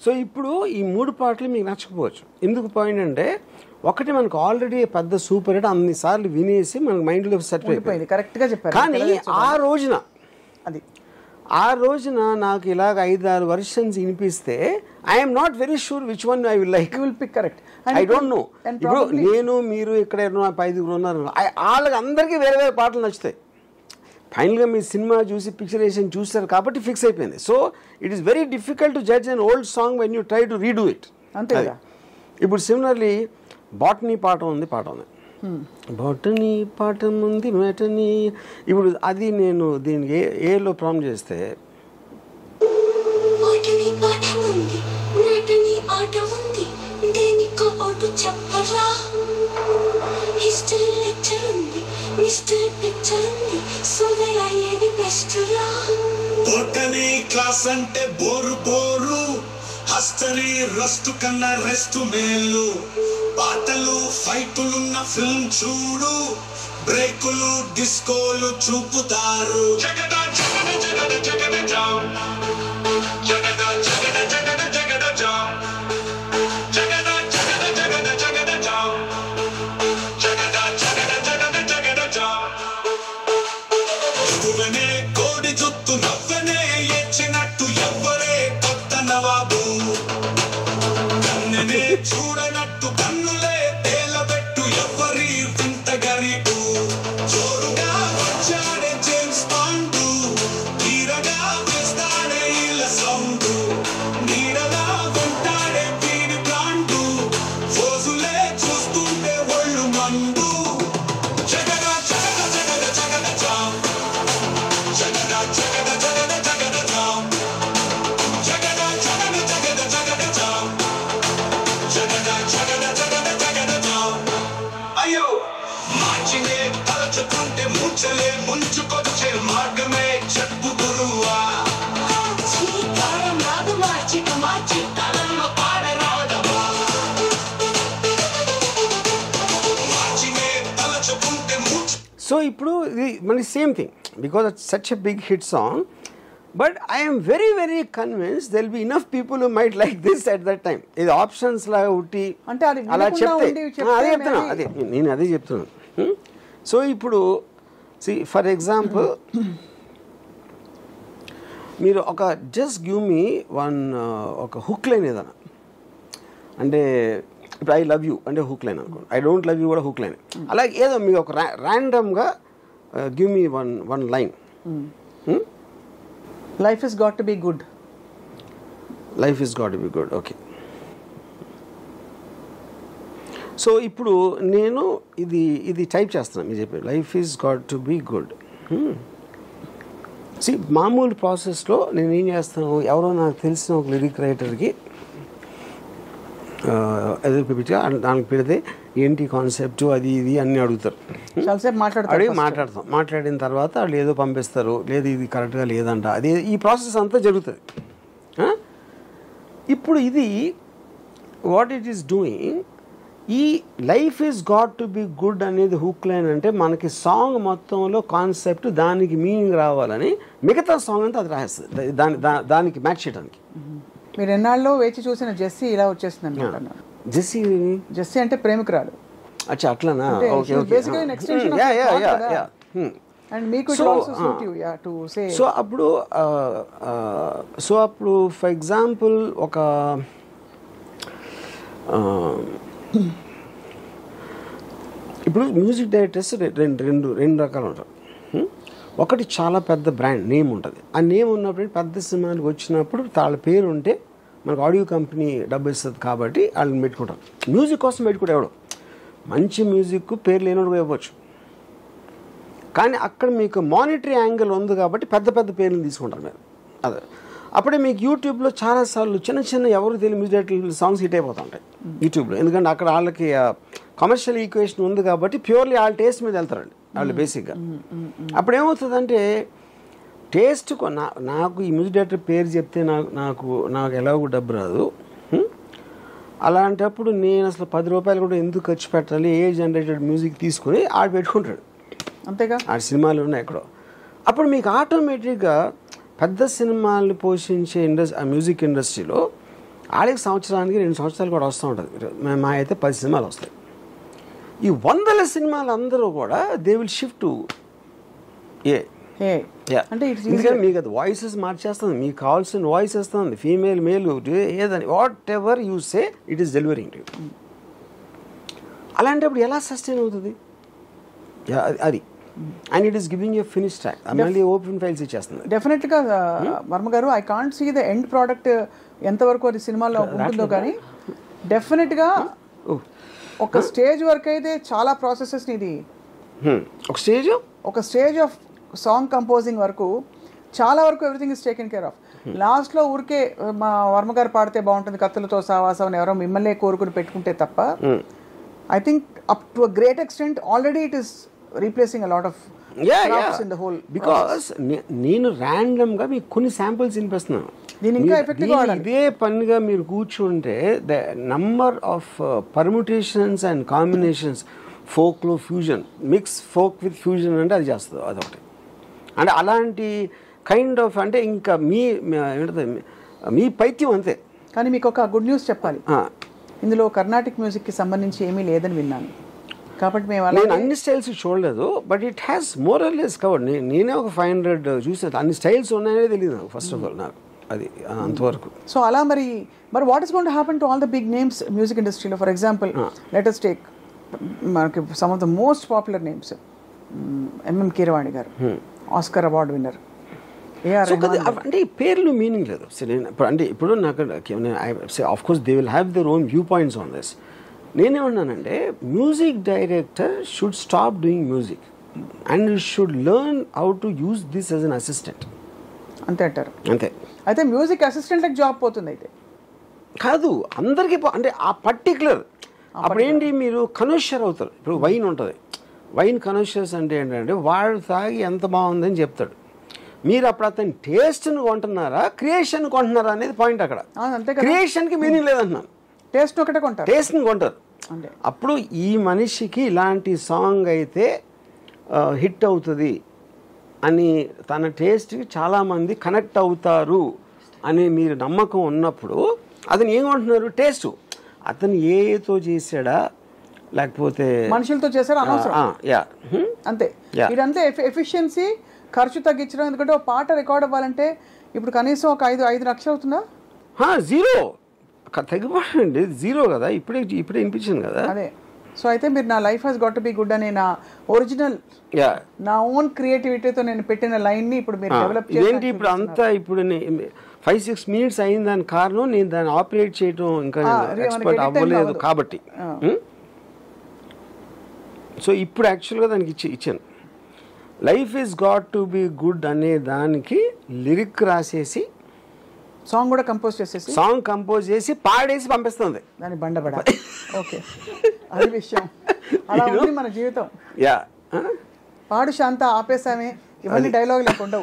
సో ఇప్పుడు ఈ 3 పాటలు మీకు నచ్చకపోవచ్చు. ఎందుకు పాయింట్ అంటే, ఒకటి మనకు ఆల్రెడీ పెద్ద సూపర్ హిట్, అన్నిసార్లు వినేసి మనకు మైండ్లో సెట్ అయిపోయింది. కరెక్ట్గా చెప్పారు. కానీ ఆ రోజున నాకు ఇలాగ 5-6 వర్షన్స్ వినిపిస్తే I'm not very sure which one I will like. You will pick correct. I don't know. ఇప్పుడు నేను, మీరు ఇక్కడ 5 ఉన్నారు, వాళ్ళకి అందరికీ వేరే వేరే పాటలు నచ్చుతాయి. ఫైనల్గా మీ సినిమా చూసి పిక్చరేషన్ చూస్తారు కాబట్టి ఫిక్స్ అయిపోయింది. So it is very difficult to judge an old song when you try to redo it. అంతే. ఇప్పుడు సిమిలర్లీ బాటనీ పాట ఉంది. బొటనీ పాఠం ఉంది మెటనీ. ఇప్పుడు అది నేను దీనికి ఏలో ప్రాంప్ట్ చేస్తే బొటనీ పాఠం ఉంది మెటనీ ఆట ఉంది దేనికో ఒకటి చెప్పరా. హిస్టరీ లెక్చర్ ఉంది మిస్టరీ పిక్చర్ ఉంది సోదర ఏది బెస్ట్ రా. బొటనీ క్లాస్ అంటే బోరు బోరు, హిస్టరీ రస్ట్ కన్నా రెస్ట్ మేలు. పాటలు ఫైటులున్న ఫిల్మ్ చూడు, బ్రేకులు డిస్కోలు చూపుతారు. జగడ జగడ జగడ జగడ జామ్, జగడ జగడ జగడ జగడ జామ్, జగడ జగడ జగడ జగడ జామ్, జగడ జగడ జగడ జగడ జామ్. ఎదురనే కోడి జుత్తు నవ్వనే ఎచ్చినట్టు ఎవ్వరే కొత్త నవాబు. కన్నెనే చూడనట్టు కన్నులే తేలబెట్టు ఎవ్వరి వింత గరీబు. జోరుగా వచ్చాడే జేమ్స్ బాండు, తీరగా వేస్తాడే ఇళ్ళ సౌండు. నీడలా వెంటాడే వీడి బ్రాండు, ఫోజులే చూస్తుంటే ఒళ్ళు మండు. జగడ జగడ జగడ జగడ జామ్, జగడ జగడ జగడ జగడ జామ్, జగడ జగడ జగడ జగడ జామ్, జగడ జగడ జగడ జగడ జామ్. అయ్యో మార్చినే తలచుకుంటే ముంచలే ముంచుకొచ్చే మార్గమే చెప్పు గురువా. శ్రీకారం రాదు మార్చి మార్చి తనంలో పాడరాదవా. మార్చినే తలచుకుంటే ముంచ. సో ఇప్పుడు ఇది మళ్ళీ same thing because it's such a big hit song. But I'm very very convince there'll be enough people who might like this at that time. ఇది ఆప్షన్స్ లాగా ఉట్టి అంటే అది అలా వినకుండా చెప్తే ఉండి చెప్తే అదే చెప్తున్నా, maybe- అదే నేను అదే చెప్తున్నాను. సో ఇప్పుడు ఫర్ ఎగ్జాంపుల్ మీరు ఒక జస్ట్ గివ్ మీ వన్ ఒక హుక్ లైన్ ఏదైనా, అంటే ఇప్పుడు ఐ లవ్ యూ అంటే హుక్ లైన్ అనుకోండి, ఐ డోంట్ లవ్ యూ కూడా హుక్ లైన్. అలాగే ఏదో మీకు ఒక ర్యాండమ్గా give me one line. Life is got to be good. Life is got to be good. Okay. So ఇప్పుడు నేను ఇది టైప్ చేస్తున్నాను. మీరు చెప్పారు life is got to be good. మామూలు ప్రాసెస్లో నేను ఏం చేస్తాను, ఎవరో నాకు తెలిసిన ఒక లిరిక్ రైటర్కి ఎదురు పిలిపిగా దానికి పెడితే ఏంటి కాన్సెప్ట్ అది ఇది అన్నీ అడుగుతారు. చాలాసేపు అడిగి మాట్లాడిన తర్వాత వాళ్ళు ఏదో పంపిస్తారు, లేదు ఇది కరెక్ట్గా లేదంట, అదే ఈ ప్రాసెస్ అంతా జరుగుతుంది. ఇప్పుడు ఇది వాట్ ఇట్ ఈస్ డూయింగ్, ఈ life is got to be good అనేది హుక్ లైన్ అంటే మనకి సాంగ్ మొత్తంలో కాన్సెప్ట్ దానికి మీనింగ్ రావాలని మిగతా సాంగ్ అంతా అది రాస్తుంది దానికి మ్యాచ్ చేయడానికి. మీరు ఎన్నాళ్ళు వేచి చూసిన జెస్సీ ఇలా వచ్చేస్తుంది అనమాట. జెస్సీ అంటే ప్రేమికురాలు. అచ్చా అట్లానా? Okay okay. Basically an extension of the thought కదా. And మీకు it also suit you, yeah, to say. So అప్పుడు ఫర్ ఎగ్జాంపుల్ ఒక ఇప్పుడు మ్యూజిక్ డైరెక్టర్స్ రెండు రకాలు ఉంటారు. ఒకటి చాలా పెద్ద బ్రాండ్ నేమ్ ఉంటుంది. ఆ నేమ్ ఉన్నప్పుడు పెద్ద సినిమాలకు వచ్చినప్పుడు వాళ్ళ పేరు ఉంటే మనకు ఆడియో కంపెనీ డబ్బు ఇస్తుంది కాబట్టి వాళ్ళని పెట్టుకుంటారు. మ్యూజిక్ కోసం పెట్టుకుంటే ఎవడో మంచి మ్యూజిక్ పేరు లేనోడు కూడా ఇవ్వచ్చు. కానీ అక్కడ మీకు మానిటరీ యాంగిల్ ఉంది కాబట్టి పెద్ద పెద్ద పేర్లు తీసుకుంటారు మీరు. అదే అప్పుడే మీకు యూట్యూబ్లో చాలాసార్లు చిన్న చిన్న ఎవరు తెలియని మ్యూజిక్ డైరెక్టర్ సాంగ్స్ హిట్ అయిపోతూ ఉంటాయి యూట్యూబ్లో. ఎందుకంటే అక్కడ వాళ్ళకి కమర్షియల్ ఈక్వేషన్ ఉంది కాబట్టి ప్యూర్లీ వాళ్ళ టేస్ట్ మీద వెళ్తారండి వాళ్ళు బేసిక్గా. అప్పుడు ఏమవుతుందంటే టేస్ట్ నాకు ఈ మ్యూజిక్ డైరెక్టర్ పేరు చెప్తే నాకు ఎలాగో డబ్బు రాదు. అలాంటప్పుడు నేను అసలు 10 రూపాయలు కూడా ఎందుకు ఖర్చు పెట్టాలి, ఏ జనరేటెడ్ మ్యూజిక్ తీసుకొని ఆడ పెట్టుకుంటాడు. అంతేగా ఆ సినిమాలు ఉన్నాయి ఎక్కడో. అప్పుడు మీకు ఆటోమేటిక్గా పెద్ద సినిమాలను పోషించే ఆ మ్యూజిక్ ఇండస్ట్రీలో ఆడికి సంవత్సరానికి 2 సంవత్సరాలు కూడా వస్తూ ఉంటుంది. మా అయితే 10 సినిమాలు వస్తాయి. ఈ 100ల సినిమాలు అందరూ కూడా దే విల్ షిఫ్ట్ టు అంటే ఎందుకంటే మీకు అది వాయిసెస్ మార్చేస్తుంది, మీకు కావాల్సిన వాయిస్ వస్తుంది, ఫీమేల్ మేల్ ఏదని whatever you say it is delivering to you. అలాంటప్పుడు ఎలా సస్టైన్ అవుతుంది అది? And it is giving a finish track, మళ్ళీ ఓపెన్ ఫైల్స్ ఇచ్చేస్తుంది. డెఫినెట్గా వర్మ గారు, I can't see the end product ఎంతవరకు అది సినిమాలో ఉంటుందో, కానీ డెఫినెట్గా ఒక స్టేజ్ వరకు అయితే చాలా ప్రాసెసెస్ ఇది. ఒక స్టేజ్ ఆఫ్ సాంగ్ కంపోజింగ్ వరకు చాలా వరకు everything is taken care of. లాస్ట్లో ఊరికే మా వర్మ గారు పాడితే బాగుంటుంది కత్తులతో సావాసం ఎవరో మిమ్మల్ని కోరుకుని పెట్టుకుంటే తప్ప I think up to a great extent already it is replacing a lot of in the whole. Because నేను ర్యాండమ్ గా మీకు కొన్ని శాంపుల్స్ వినిపిస్తున్నాను. ఇదే పనిగా మీరు కూర్చుంటే the number of permutations and combinations, ఫోక్లో fusion, mix folk with fusion అంటే అది చేస్తుంది అదొకటి. అంటే అలాంటి కైండ్ ఆఫ్ అంటే ఇంకా మీ పైత్యం అంతే. కానీ మీకు ఒక గుడ్ న్యూస్ చెప్పాలి, ఇందులో కర్ణాటిక్ మ్యూజిక్కి సంబంధించి ఏమీ లేదని విన్నాను. కాబట్టి నేను అన్ని స్టైల్స్ చూడలేదు, but it has more or less covered. నేనే ఒక 500 చూసాను. అన్ని స్టైల్స్ ఉన్నాయనే తెలియదు నాకు ఫస్ట్ ఆఫ్ ఆల్, నాకు అది అంతవరకు. సో అలా మరి what is going to happen to all the big names music ఇండస్ట్రీలో? For example let us take మనకి some of the most popular names, MM Keeravani గారు, ఆస్కర్ అవార్డ్ విన్నర్. అంటే ఈ పేర్లు మీనింగ్ లేదు. అంటే ఇప్పుడు నాకు of course they will have their own viewpoints on this. నేనేమన్నానంటే music director should stop doing music and should learn how to use this as an assistant. అంతే అంటారు? అంతే. అయితే మ్యూజిక్ అసిస్టెంట్కి జాబ్ పోతుంది అయితే? కాదు, అందరికీ అంటే ఆ పర్టికులర్ అప్పుడు ఏంటి, మీరు కనోషర్ అవుతారు. ఇప్పుడు వైన్ ఉంటుంది, వైన్ కనోషర్స్ అంటే ఏంటంటే వాడు తాగి ఎంత బాగుందని చెప్తాడు. మీరు అప్పుడు అతని టేస్ట్ని కొంటున్నారా, క్రియేషన్ కొంటున్నారా అనేది పాయింట్ అక్కడ. క్రియేషన్కి మీనింగ్ లేదంటున్నాను, టేస్ట్ ఒకటే కొంటారు, టేస్ట్ని కొంటారు. అప్పుడు ఈ మనిషికి ఇలాంటి సాంగ్ అయితే హిట్ అవుతుంది అని తన టేస్ట్కి చాలామంది కనెక్ట్ అవుతారు అని మీరు నమ్మకం ఉన్నప్పుడు అతను ఏం కొంటున్నారు? టేస్ట్. అతను ఏతో చేసాడా లేకపోతే మనుషులతో చేశారా అనవసరం. అంతే. ఇదంతా ఎఫిషియన్సీ, ఖర్చు తగ్గించడం. ఎందుకంటే ఒక పాట రికార్డ్ అవ్వాలంటే ఇప్పుడు కనీసం ఒక 5 లక్షలు అవుతుందా? జీరో తగ్గిపోయింది, జీరో కదా. ఇప్పుడే వినిపించింది కదా. అదే. సో అయితే మీరు నా life has got to be good అనే నా ఒరిజినల్ నా ఓన్ క్రియేటివిటీతో నేను పెట్టిన లైన్ ని ఇప్పుడు మీరు డెవలప్ చేయండి. ఇప్పుడు అంతా ఇప్పుడు 5-6 minutes అయిన దాని కారణం నేను దాన్ని ఆపరేట్ చేయడం ఇంకా ఎక్స్పర్ట్ అవ్వలేదు కాబట్టి. సో ఇప్పుడు యాక్చువల్గా దానికి ఇచ్చాను. Life is got to be good అనే దానికి లిరిక్ రాసేసి సాంగ్ కూడా కంపోజ్ చేసేసి, సాంగ్ కంపోజ్ చేసి పాడేసి పంపిస్తుంది దాని బండబడ. ఓకే, అది విషయం. అలా ఉంది మన జీవితం. పాడు శాంత ఆపేసామే, ఇవన్నీ డైలాగ్ లేకుండా.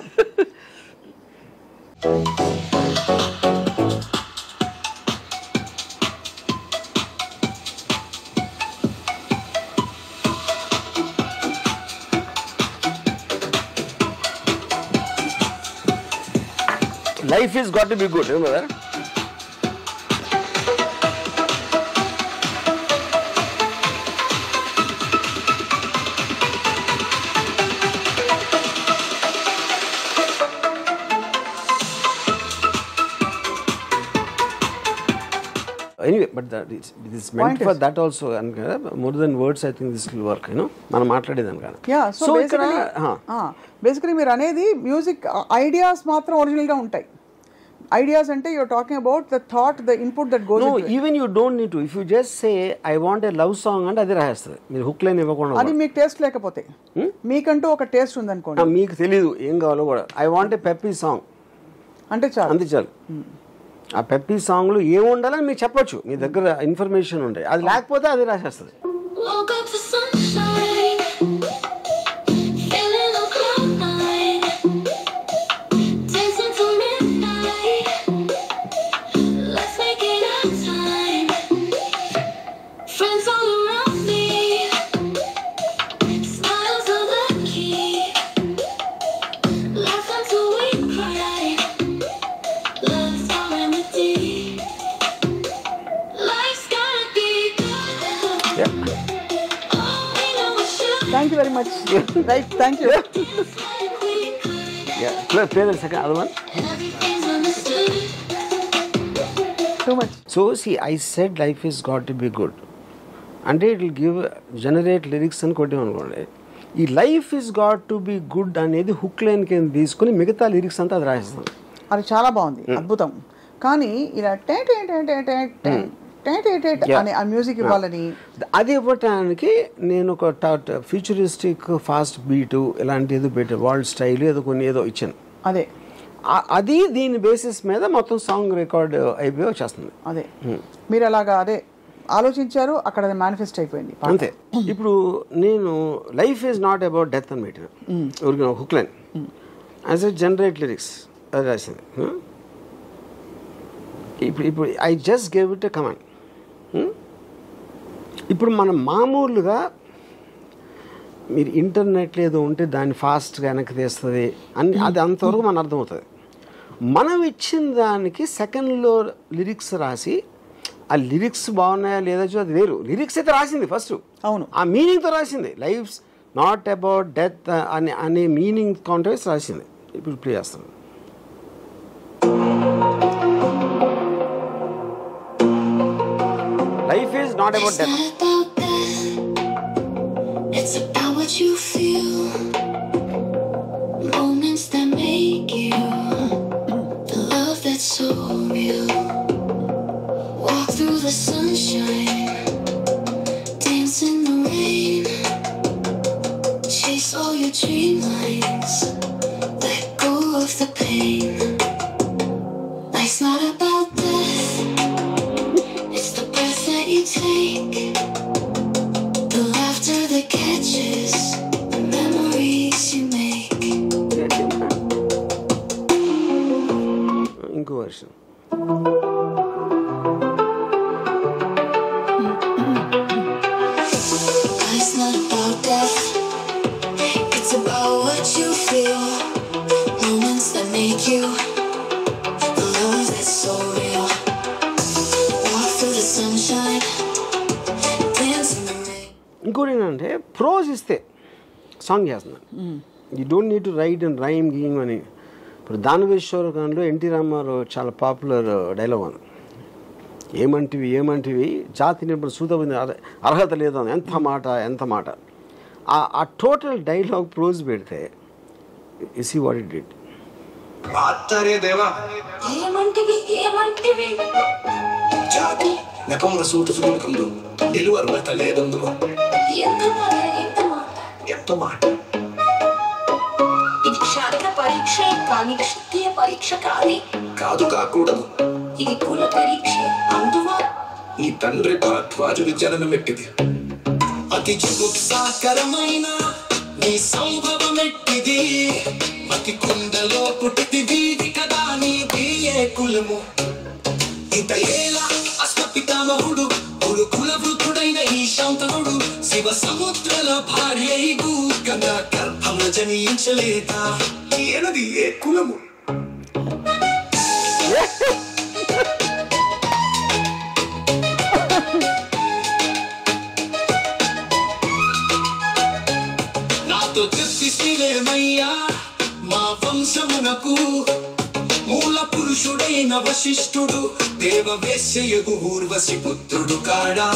Life has got to be good, remember that? Anyway, but this is meant for that also, and more than words, I think this will work, you know. మనం మాట్లాడేదాం కదా. Yeah, so basically మీరు అనేది మ్యూజిక్ ఐడియాస్ మాత్రం ఒరిజినల్ గా ఉంటాయి. ఐడియాస్ అంటే you're talking about the thought, the input that goes into it. No, even you don't need to. If you just say I want a love song అంటే అది రాసేస్తుంది. మీరు హుక్ లైన్ ఇవ్వకుండా. అది మీకు టేస్ట్ లేకపోతే, మీకంటూ ఒక టేస్ట్ ఉందనుకోండి, మీకు తెలియదు ఏం కావాలో కూడా. I want a peppy song అంటే చాలు, అంతే చాలు. ఆ పెప్పీ సాంగ్లో ఏమి ఉండాలని మీకు చెప్పొచ్చు, మీ దగ్గర ఇన్ఫర్మేషన్ ఉంటాయి. అది లేకపోతే అది రాసేస్తుంది. Thank you very much. Right, thank you. Yeah, play the second other one. Too much. So see, I said life is got to be good. And it will generate lyrics and కొట్టి అనుకోండి. ఈ life is got to be good అనేది హుక్ లైన్ కింద తీసుకుని మిగతా లిరిక్స్ అంతా అది రాసేస్తాం. అది చాలా బాగుంది, అద్భుతం. కానీ ఇలా అని ఆ మ్యూజిక్ ఇవ్వాలని. అది ఇవ్వటానికి నేను ఒక ఫ్యూచరిస్టిక్ ఫాస్ట్ బీటు ఇలాంటి ఏదో పెట్టాను, వరల్డ్ స్టైల్ ఏదో కొన్ని ఏదో ఇచ్చాను. అదే అది దీని బేసిస్ మీద మొత్తం సాంగ్ రికార్డ్ అయిపోయి వచ్చేస్తుంది. అదే మీరు అలాగా అదే ఆలోచించారు, అక్కడ అది మేనిఫెస్ట్ అయిపోయింది అంతే. ఇప్పుడు నేను life is not about death అని పెట్టిన ఊరికి hook line as a generate lyrics అది రాసింది. ఇప్పుడు I just gave it a command. ఇప్పుడు మనం మామూలుగా మీరు ఇంటర్నెట్లో ఏదో ఉంటే దాన్ని ఫాస్ట్గా వెనక్కి తీస్తుంది అని అది అంతవరకు మనకు అర్థమవుతుంది. మనం ఇచ్చిన దానికి సెకండ్లో లిరిక్స్ రాసి ఆ లిరిక్స్ బాగున్నాయా లేదా చూ అది వేరు. లిరిక్స్ అయితే రాసింది ఫస్ట్, అవును, ఆ మీనింగ్తో రాసింది. లైఫ్స్ నాట్ అబౌట్ డెత్ అనే మీనింగ్ కాంటెక్స్ట్ రాసింది. ఇప్పుడు ప్లే చేస్తాను. Life is not about death. It's about what you feel, moments that make you, the love that's so real. Walk through the sunshine, dance in the rain, chase all your dream lines, let go of the pain. Life's not about death, it's the breath that you take, the laughter that catches, the memories you make. ఇంకో version. Life's not about death, it's about what you feel, moments that make you, the love that's so real. Walk through the sunshine, dance in the rain. ఇంకోటి ఏంటంటే ప్రోజ్ ఇస్తే సాంగ్ చేస్తున్నాను. You don't need to write and rhyme గీయింగ్ అని. ఇప్పుడు దానవేశ్వర గారిలో ఎన్టీ రామారావు చాలా పాపులర్ డైలాగ్ ఉంది. ఏమంటివి జాతి నిపుణ సూతమైన అర్హత లేదు అని. ఎంత మాట ఆ టోటల్ డైలాగ్ ప్రోజ్ పెడితే you see what it did. ఆత్తరే దేవా ఏమంటివి జాతి నెపముల సూటు సుగుణకందు నిలువ అర్హత లేదందు ఎంత మాట. ఇది శారీర పరీక్ష కానీ క్షత్రియ పరీక్ష కాదు కాకూడదు, ఇది కుల పరీక్ష. అందువా నీ తండ్రి భారద్వాజుడి జననం ఎట్టిది, అతి జుగుప్సాకరమైన నీ సంభవం ఎట్టిది, మతి కుండలో పుట్టిది వీధి కదా నీది ఏ కులము. ఇంత ఏలా అశ్వపితామహుడు కుల వృద్ధుడైన ఈ శాంతనుడు శివ సముద్రల భార్య కన్నా గర్భమున జనించలేదా, ఏనది ఏ కులము. నాతో చెప్పిసిలేమయ్యా మా వంశమునకు మూల పురుషుడైన వశిష్ఠుడు దేవవేశ్యయగు ఊర్వశి పుత్రుడు కాడా.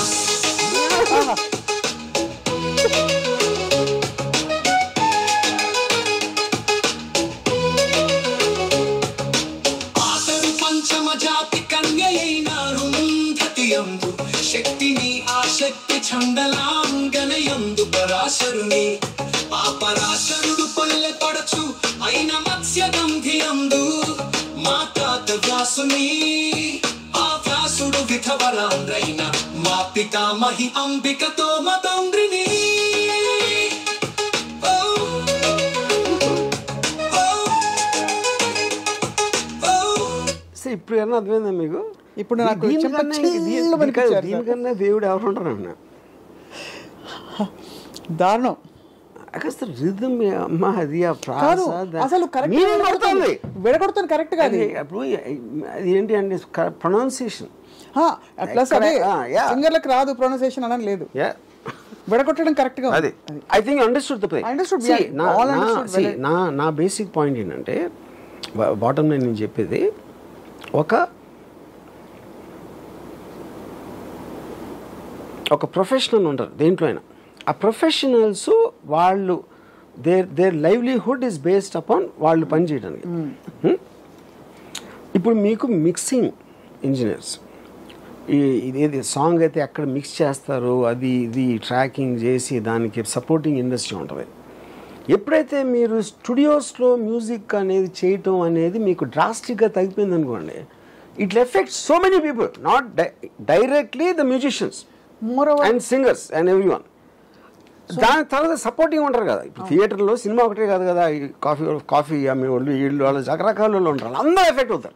ఆతడు పంచమ జాతి కన్య అయిన రుంధతి యందు శక్తిని ఆ శక్తి చండలాంగనయందు పరాశరుని ఆ పరాశరుడు పల్లె పడచు అయిన మత్స్యగంధి యందు మా తాత వ్యాసుని ఆ వ్యాసుడు విధవరాంద్రైన మా పితామహి అంబికతో మతంద్రిని. ఇప్పుడు ఏమన్నా అర్థమైందా మీకు? ఇప్పుడు నాకు దీనికన్నా దేవుడు ఎవరు ఉంటారు అన్న దారుణం. అసలు రిథమ్ అమ్మా అది ఆ కాదు, ప్రాస అసలు విడగొడుతుంది కరెక్ట్ గా. అప్పుడు అది ఏంటి అంటే ప్రొనౌన్సియేషన్ ప్లస్ అదే సింగర్లకు రాదు ప్రొనౌన్సియేషన్ అనడం లేదు, విడగొట్టడం కరెక్ట్ గా. అది I think understood the play. నా బేసిక్ పాయింట్ ఏంటంటే బాటమ్ లైన్ నేను చెప్పేది ఒక ప్రొఫెషనల్ ఉంటారు దేంట్లో అయినా. ఆ ప్రొఫెషనల్స్ వాళ్ళు there livelihood is based upon వాళ్ళు పనిచేయడానికి. ఇప్పుడు మీకు మిక్సింగ్ ఇంజనీర్స్ ఇదేది సాంగ్ అయితే ఎక్కడ మిక్స్ చేస్తారు, అది ఇది ట్రాకింగ్ చేసి దానికి సపోర్టింగ్ ఇండస్ట్రీ ఉంటుంది. ఎప్పుడైతే మీరు స్టూడియోస్లో మ్యూజిక్ అనేది చేయటం అనేది మీకు డ్రాస్టిక్గా తగ్గిపోయింది అనుకోండి, it effect so many people, not directly the musicians and singers and every one. దాని తర్వాత సపోర్టింగ్ ఉంటారు కదా. ఇప్పుడు థియేటర్లో సినిమా ఒకటే కాదు కదా, కాఫీ అమ్మే వాళ్ళు, వీళ్ళు వాళ్ళు రకరకాల వాళ్ళు ఉంటారు, అందరూ ఎఫెక్ట్ అవుతారు,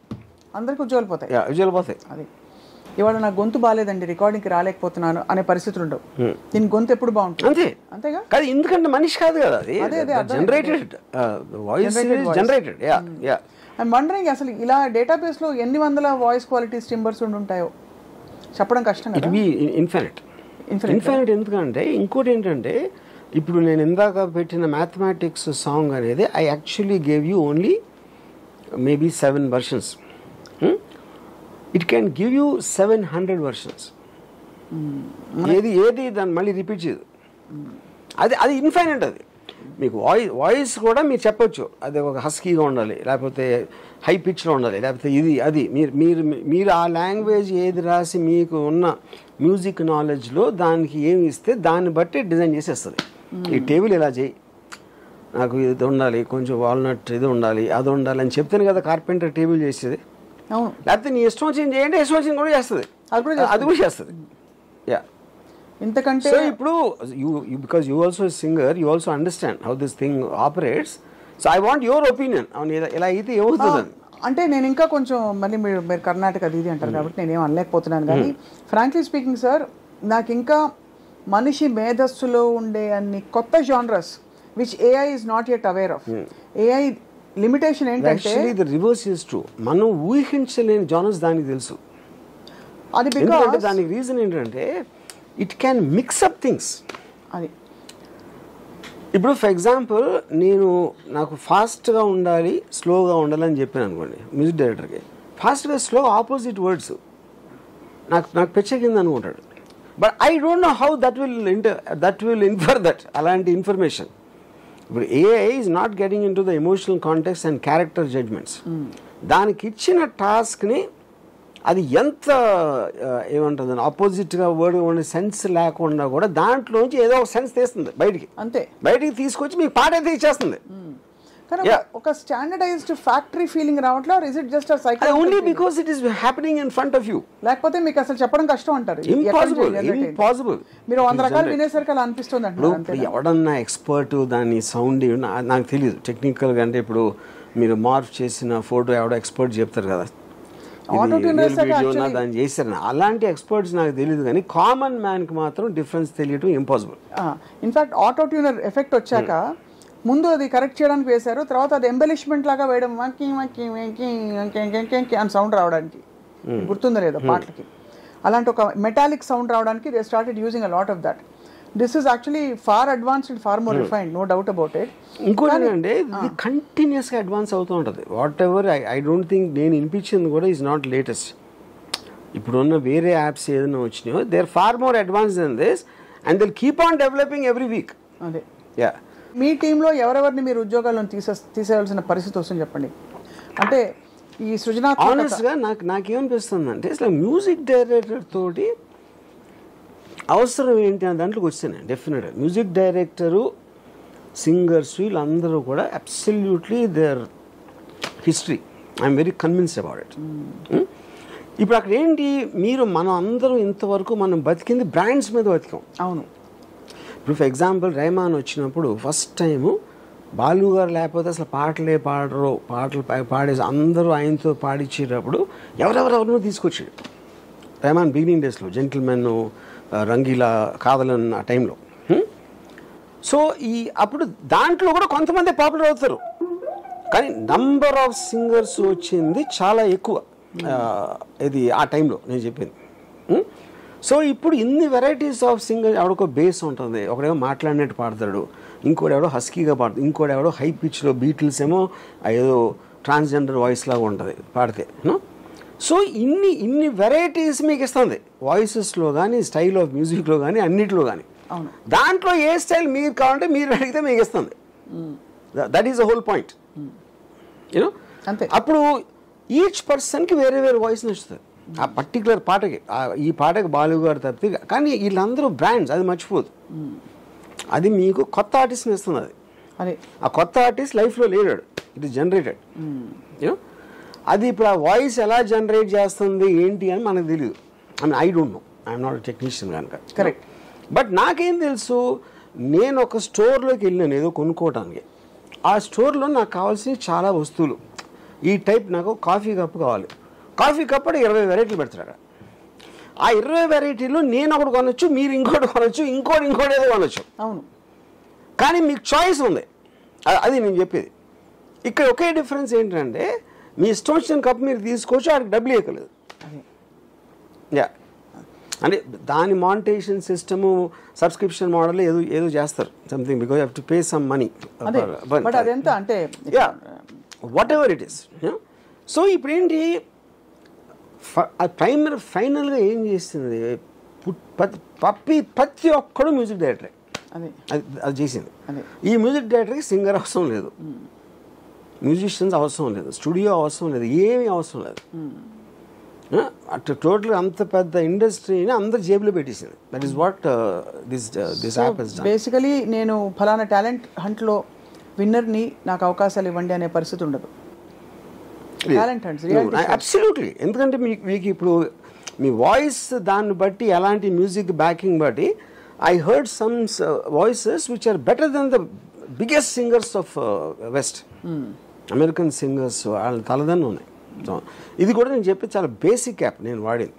అందరికి ఉద్యోగాలు పోతాయి. ఉద్యోగాలు పోతాయి. అది ఇవాళ నాకు గొంతు బాగాలేదండి, రికార్డింగ్కి రాలేకపోతున్నాను అనే పరిస్థితులు ఉండవు. దీని గొంతు ఎప్పుడు బాగుంటుంది, అంతే అంతేగా. కాదు, ఎందుకంటే మనిషి కాదు కదా అది, generated voice generated. I'm wondering అసలు ఇలా డేటాబేస్లో ఎన్ని వందల వాయిస్ క్వాలిటీస్ టింబర్స్ ఉంటాయో చెప్పడం కష్టం కదా. It be infinite. ఎందుకంటే ఇంకోటి ఏంటంటే, ఇప్పుడు నేను ఇందాక పెట్టిన మ్యాథమెటిక్స్ సాంగ్ అనేది I actually gave you only maybe 7 versions. It can give you 700 versions. ఏది దాన్ని మళ్ళీ రిపీట్ చేయదు. అది ఇన్ఫైనైట్. అది మీకు వాయిస్ కూడా మీరు చెప్పొచ్చు, అది ఒక హస్కీగా ఉండాలి, లేకపోతే హై పిచ్లో ఉండాలి, లేకపోతే ఇది అది మీరు ఆ లాంగ్వేజ్ ఏది రాసి మీకు ఉన్న మ్యూజిక్ నాలెడ్జ్లో దానికి ఏమి ఇస్తే దాన్ని బట్టి డిజైన్ చేసేస్తుంది. ఈ టేబుల్ ఇలా చేయి, నాకు ఇది ఉండాలి, కొంచెం వాల్నట్ ఇది ఉండాలి, అది ఉండాలి అని చెప్తేనే కదా కార్పెంటర్ టేబుల్ చేసేది. లేకపోతే నీ ఇష్టం వచ్చింది చేయండి, ఇష్టం వచ్చింది కూడా చేస్తుంది, అది కూడా చేస్తుంది. ఇంతకంటే సో ఇప్పుడు because you also singer, you also understand how this thing operates. So I want your opinion. అవును, ఇలా అయితే ఏమవుతుంది అంటే నేను ఇంకా కొంచెం మళ్ళీ మీరు కర్ణాటక అది ఇది అంటారు కాబట్టి నేనేం అనలేకపోతున్నాను. కానీ ఫ్రాంక్లీ స్పీకింగ్ సార్, నాకు ఇంకా మనిషి మేధస్సులో ఉండే అన్ని కొత్త genres which AI is not yet aware of. AI limitation ఏంటంటే ది రివర్స్ ఇస్ ట్రూ. మనం ఊహించలేని జానర్స్ దానికి తెలుసు. అది బికాజ్ దానికి రీజన్ ఏంటంటే ఇట్ క్యాన్ మిక్స్అప్ థింగ్స్. అది ఇప్పుడు ఫర్ ఎగ్జాంపుల్ నాకు ఫాస్ట్గా ఉండాలి, స్లోగా ఉండాలని చెప్పాను అనుకోండి మ్యూజిక్ డైరెక్టర్కి. ఫాస్ట్గా స్లో ఆపోజిట్ వర్డ్స్ నాకు పెచ్చెకింది అనుకుంటాడు. But I don't know how that will infer that అలాంటి ఇన్ఫర్మేషన్. ఇప్పుడు AI is not getting in to the emotional context and character judgements. దానికి ఇచ్చిన టాస్క్ని అది ఎంత ఏమంటుంది ఆపోజిట్గా వర్డ్ ఉండే సెన్స్ లేకుండా కూడా దాంట్లోంచి ఏదో ఒక సెన్స్ తీస్తుంది బయటికి. అంతే, బయటికి తీసుకొచ్చి మీకు పాట అయితే ఇచ్చేస్తుంది. కానీ ఒక స్టాండర్డైజ్డ్ ఫ్యాక్టరీ ఫీలింగ్ రావట్లే. Or is it just only because it is happening in front of you. లేకపోతే మీకు అసలు చెప్పడం కష్టం అంటారు. ఇంపాసిబుల్. మీరు 100 రకాలు వినేసరికి అలా అనిపిస్తుంది అంటారు. ఎవడన్నా ఎక్స్పర్ట్ దాని సౌండ్ నాకు తెలియదు టెక్నికల్గా. అంటే ఇప్పుడు మీరు మార్ఫ్ చేసిన ఫోటో ఎవడో ఎక్స్పర్ట్ చెప్తారు కదా, దాన్ని చేశారు. అలాంటి ఎక్స్పర్ట్స్ నాకు తెలియదు, కానీ కామన్ మ్యాన్ కి మాత్రం డిఫరెన్స్ తెలియటం impossible. In fact auto tuner effect వచ్చాక ముందు అది కరెక్ట్ చేయడానికి వేశారు, తర్వాత అది ఎంబెలిష్మెంట్ లాగా వేయడం అని సౌండ్ రావడానికి, గుర్తుందో లేదో పాటలకి, అలాంటి ఒక మెటాలిక్ సౌండ్ రావడానికి they started using a lot of that. This is actually far advanced, far more refined, no doubt about it. ఇంకోటి అంటే ఇది కంటిన్యూస్గా అడ్వాన్స్ అవుతూ ఉంటుంది. Whatever I don't think నేను వినిపించింది కూడా ఈజ్ నాట్ లేటెస్ట్. ఇప్పుడున్న వేరే యాప్స్ ఏదైనా వచ్చినాయో they are far more advance than this and they keep on developing every week. అదే మీ టీంలో ఎవరెవరిని మీరు ఉద్యోగాలను తీసేయాల్సిన పరిస్థితి వస్తుంది చెప్పండి. అంటే ఈ సృజనాత్మక ఆనెస్ట్గా నాకేమనిపిస్తుంది అంటే అసలు మ్యూజిక్ డైరెక్టర్ తోటి అవసరం ఏంటి అనే దాంట్లోకి వచ్చాను. డెఫినెట్గా మ్యూజిక్ డైరెక్టరు, సింగర్స్ వీళ్ళందరూ కూడా absolutely they're history. I'm very convinced about it. ఇప్పుడు అక్కడ ఏంటి, మనం అందరం ఇంతవరకు మనం బతికింది బ్రాండ్స్ మీద బతికాం. అవును. ఇప్పుడు ఫర్ ఎగ్జాంపుల్ రెహమాన్ వచ్చినప్పుడు ఫస్ట్ టైము బాలు గారు లేకపోతే అసలు పాటలే పాడరు, పాటలు పాడేసి అందరూ ఆయనతో పాడించేటప్పుడు ఎవరెవరెవరినో తీసుకొచ్చాడు రెహమాన్ బిగినింగ్ డేస్లో. జెంటిల్మెన్, రంగీలా, కాదలన్ ఆ టైంలో. సో అప్పుడు దాంట్లో కూడా కొంతమంది పాపులర్ అవుతారు, కానీ నంబర్ ఆఫ్ సింగర్స్ వచ్చింది చాలా ఎక్కువ. ఇది ఆ టైంలో నేను చెప్పింది. సో ఇప్పుడు ఇన్ని వెరైటీస్ ఆఫ్ సింగర్, ఎవడికో బేస్ ఉంటుంది, ఒకడేమో మాట్లాడినట్టు పాడతాడు, ఇంకోటి ఎవడో హస్కీగా పాడతాడు, ఇంకోటి ఎవడో హై పిచ్లో, బీటిల్స్ ఏమో ఏదో ట్రాన్స్జెండర్ వాయిస్ లాగా ఉంటుంది పాడితే. సో ఇన్ని వెరైటీస్ మీకు ఇస్తుంది వాయిసెస్లో కానీ, స్టైల్ ఆఫ్ మ్యూజిక్లో కానీ, అన్నిట్లో కానీ. దాంట్లో ఏ స్టైల్ మీరు కావాలంటే మీరు అడిగితే మీకు ఇస్తుంది. That is the whole point. You know, అంతే. అప్పుడు ఈచ్ పర్సన్కి వేరే వేరే వాయిస్ నచ్చుతుంది. ఆ పర్టికులర్ పాటకి ఈ పాటకి బాలు గారు తప్పితే. కానీ వీళ్ళందరూ బ్రాండ్స్, అది మర్చిపోదు. అది మీకు కొత్త ఆర్టిస్ట్ని ఇస్తుంది. అది ఆ కొత్త ఆర్టిస్ట్ లైఫ్లో లేడాడు, ఇట్ ఈస్ జనరేటెడ్. అది ఇప్పుడు ఆ వాయిస్ ఎలా జనరేట్ చేస్తుంది ఏంటి అని మనకు తెలియదు. I don't no, I'm not technician కనుక. కరెక్ట్. బట్ నాకేం తెలుసు, నేను ఒక స్టోర్లోకి వెళ్ళాను ఏదో కొనుక్కోవడానికి. ఆ స్టోర్లో నాకు కావాల్సిన చాలా వస్తువులు, ఈ టైప్ నాకు కాఫీ కప్పు కావాలి. కాఫీ కప్ అంటే 20 వెరైటీలు పెడతాడు. ఆ 20 వెరైటీలు నేను ఒకటి కొనొచ్చు, మీరు ఇంకోటి కొనొచ్చు, ఇంకోటి ఏదో కొనొచ్చు. అవును. కానీ మీకు చాయిస్ ఉంది. అది నేను చెప్పేది. ఇక్కడ ఒకే డిఫరెన్స్ ఏంటంటే, మీ ఇష్టం వచ్చిన కప్ మీరు తీసుకోవచ్చు, వాడికి డబ్బులు ఇవ్వలేదు. యా, అంటే దాని మానిటైజేషన్ సిస్టము, సబ్స్క్రిప్షన్ మోడల్ ఏదో చేస్తారు something, because you have to pay some money. But అదెంత అంటే yeah, what ever it is. So ఇప్పుడు ఏంటి, ఫైనల్గా ఏం చేస్తుంది, ప్రతి ఒక్కడు మ్యూజిక్ డైరెక్టరే. అది చేసింది. ఈ మ్యూజిక్ డైరెక్టర్కి సింగర్ అవసరం లేదు, మ్యూజిషియన్స్ అవసరం లేదు, స్టూడియో అవసరం లేదు, ఏమీ అవసరం లేదు. అటు టోటల్ అంత పెద్ద ఇండస్ట్రీని అందరు జేబులో పెట్టేసింది. That is what this app has done. Basically నేను ఫలానా టాలెంట్ హంట్లో విన్నర్ని, నాకు అవకాశాలు ఇవ్వండి అనే పరిస్థితి ఉండదు. Talent haunts absolutely. ఎందుకంటే మీకు ఇప్పుడు మీ వాయిస్ దాన్ని బట్టి, ఎలాంటి మ్యూజిక్ బ్యాకింగ్ బట్టి, I heard some voices which are better than the biggest singers of West. American singers, వాళ్ళ తలదన్ను ఉన్నాయి. సో ఇది కూడా నేను చెప్పి చాలా బేసిక్ యాప్ నేను వాడింది.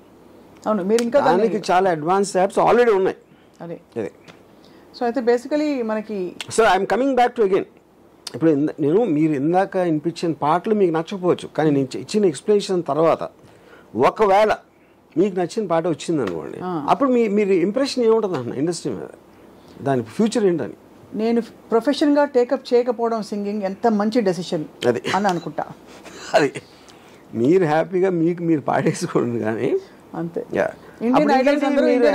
అవును, మీరు ఇంకా దానికి చాలా అడ్వాన్స్ యాప్స్ ఆల్రెడీ ఉన్నాయి. అదే. సో అయితే బేసికలీ మనకి, so I'm coming back to again. ఇప్పుడు మీరు ఇందాక వినిపించిన పాటలు మీకు నచ్చకపోవచ్చు, కానీ నేను ఇచ్చిన ఎక్స్ప్లెనేషన్ తర్వాత ఒకవేళ మీకు నచ్చిన పాట వచ్చింది అనుకోండి, అప్పుడు మీరు ఇంప్రెషన్ ఏముంటుంది అన్న ఇండస్ట్రీ మీద, దాని ఫ్యూచర్ ఏంటని. నేను ప్రొఫెషన్గా టేకప్ చేయకపోవడం సింగింగ్ ఎంత మంచి డెసిషన్ అని అనుకుంటా. అది మీరు హ్యాపీగా మీరు పాడేసుకోండి. కానీ అంతే, ఇండియన్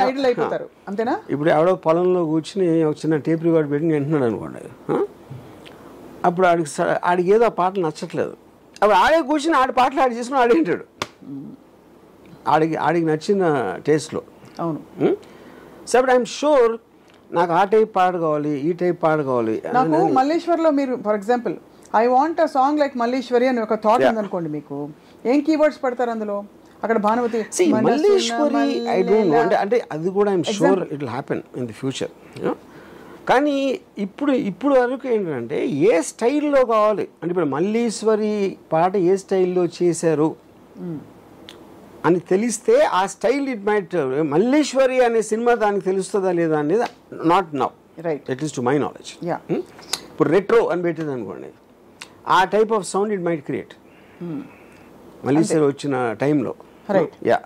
ఐడల్ అయిపోతారు. అంతేనా? ఇప్పుడు ఎవడో పొలంలో కూర్చుని ఒక చిన్న టేప్ రికార్డ్ పెట్టి వింటున్నాడు అనుకోండి, అప్పుడు ఆడికి ఏదో ఆ పాటలు నచ్చట్లేదు, అప్పుడు ఆడే కూర్చుని ఆడి పాటలు ఆడి చేసుకుని ఆడేంటాడు ఆడికి నచ్చిన టేస్ట్లో. అవును. సో అప్పుడు ఐఎమ్ షూర్ నాకు ఆ టైప్ పాట కావాలి, ఈ టైప్ పాట కావాలి. నాకు మల్లేశ్వర్లో మీరు for example I want a song like Malleswari అని ఒక థాట్ ఉందనుకోండి, మీకు ఏం కీవర్డ్స్ పడతారు అందులో? అక్కడ Bhanumathi Malleswari, I don't no, అంటే అది కూడా I'm sure it will happen in the future. కానీ ఇప్పుడు వరకు ఏంటంటే ఏ స్టైల్లో కావాలి అంటే, ఇప్పుడు మల్లేశ్వరి పాట ఏ స్టైల్లో చేశారు అని తెలిస్తే ఆ స్టైల్ ఇట్ మైట్, మల్లేశ్వరి అనే సినిమా దానికి తెలుస్తుందా లేదా అనేది not now, right, it is to my knowledge. ఇప్పుడు రెట్రో అని పెట్టింది అనుకోండి, ఆ type of sound it might create Malleswari వచ్చిన టైంలో. రైట్. యా.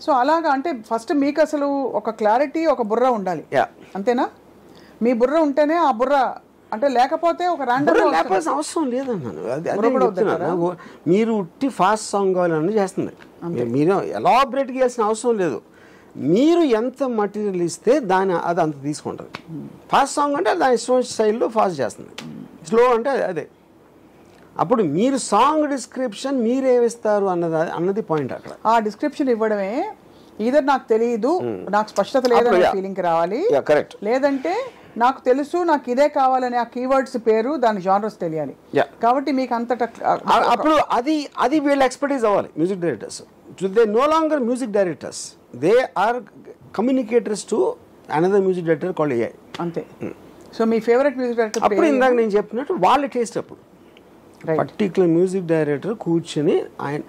సో అలాగా అంటే ఫస్ట్ మీకు అసలు ఒక క్లారిటీ, ఒక బుర్ర ఉండాలి. యా, అంతేనా? మీ బుర్ర ఉంటేనే ఆ బుర్ర, అంటే లేకపోతే ఒక లేకపోతే అవసరం లేదన్నాను. అది మీరు ఉట్టి ఫాస్ట్ సాంగ్ కావాలని చేస్తుంది, మీరు ఎలాబరేట్గా చేయాల్సిన అవసరం లేదు. మీరు ఎంత మటీరియల్ ఇస్తే అది అంత తీసుకుంటుంది. ఫాస్ట్ సాంగ్ అంటే దాని ఇష్టం స్టైల్లో ఫాస్ట్ చేస్తుంది, స్లో అంటే అదే. అప్పుడు మీరు సాంగ్ డిస్క్రిప్షన్ మీరేమిస్తారు అన్నది పాయింట్. అక్కడ ఆ డిస్క్రిప్షన్ ఇవ్వడమే ఈధర్ నాకు తెలియదు, నాకు స్పష్టత లేదనే ఫీలింగ్ రావాలి, కరెక్ట్, లేదంటే నాకు తెలుసు నాకు ఇదే కావాలని ఆ కీవర్డ్స్ పేరు, దాని జానర్స్ తెలియాలి. కాబట్టి మీకు అంతటా అప్పుడు అది వీళ్ళ ఎక్స్పర్టీస్ అవ్వాలి. Music directors, they no longer music directors, they are communicators to another music director called AI. అంతే. సో మీ ఫేవరెట్ మ్యూజిక్ డైరెక్టర్ అప్పుడు ఇందాక నేను చెప్పినట్టు వాళ్ళ టేస్ట్. అప్పుడు పర్టికులర్ మ్యూజిక్ డైరెక్టర్ కూర్చొని ఆయన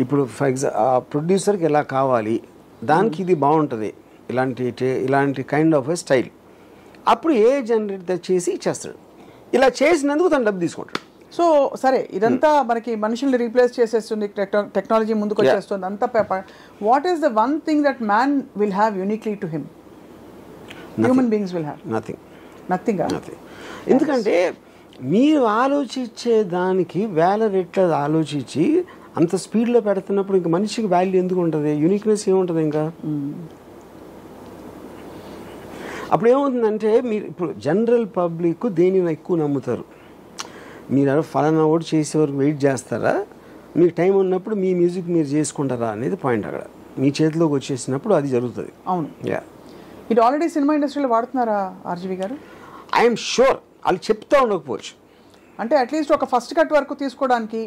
ఇప్పుడు ఫర్ ఎగ్జాంపుల్ ప్రొడ్యూసర్కి ఎలా కావాలి, దానికి ఇది బాగుంటుంది, ఇలాంటి కైండ్ ఆఫ్ ఎ స్టైల్, అప్పుడు ఏ జనరేటర్ చేసి ఇచ్చేస్తాడు. ఇలా చేసినందుకు తను డబ్బు తీసుకుంటాడు. సో సరే, ఇదంతా మనకి మనుషుల్ని రీప్లేస్ చేసేస్తుంది, టెక్నాలజీ ముందుకు వచ్చేస్తుంది అంతా. What is the one thing that man will have uniquely to him, human beings will have? Nothing. ఎందుకంటే మీరు ఆలోచించే దానికి వేల రెట్ల ఆలోచించి అంత స్పీడ్లో పెడుతున్నప్పుడు ఇంకా మనిషికి వాల్యూ ఎందుకు ఉంటుంది, యూనిక్నెస్ ఏముంటుంది ఇంకా? అప్పుడు ఏమవుతుందంటే, మీరు ఇప్పుడు జనరల్ పబ్లిక్ దేనిని ఎక్కువ నమ్ముతారు. మీరు ఫలానా ఓటు చేసే వరకు వెయిట్ చేస్తారా, మీకు టైం ఉన్నప్పుడు మీ మ్యూజిక్ మీరు చేసుకుంటారా అనేది పాయింట్. అక్కడ మీ చేతిలోకి వచ్చేసినప్పుడు అది జరుగుతుంది. అవును. యా, ఇది ఆల్రెడీ సినిమా ఇండస్ట్రీలో వాడుతున్నారా ఆర్జీవి గారు? ఐఎమ్ షూర్ వాళ్ళు చెప్తా ఉండకపోవచ్చు. అంటే అట్లీస్ట్ ఒక ఫస్ట్ కట్ వరకు తీసుకోవడానికి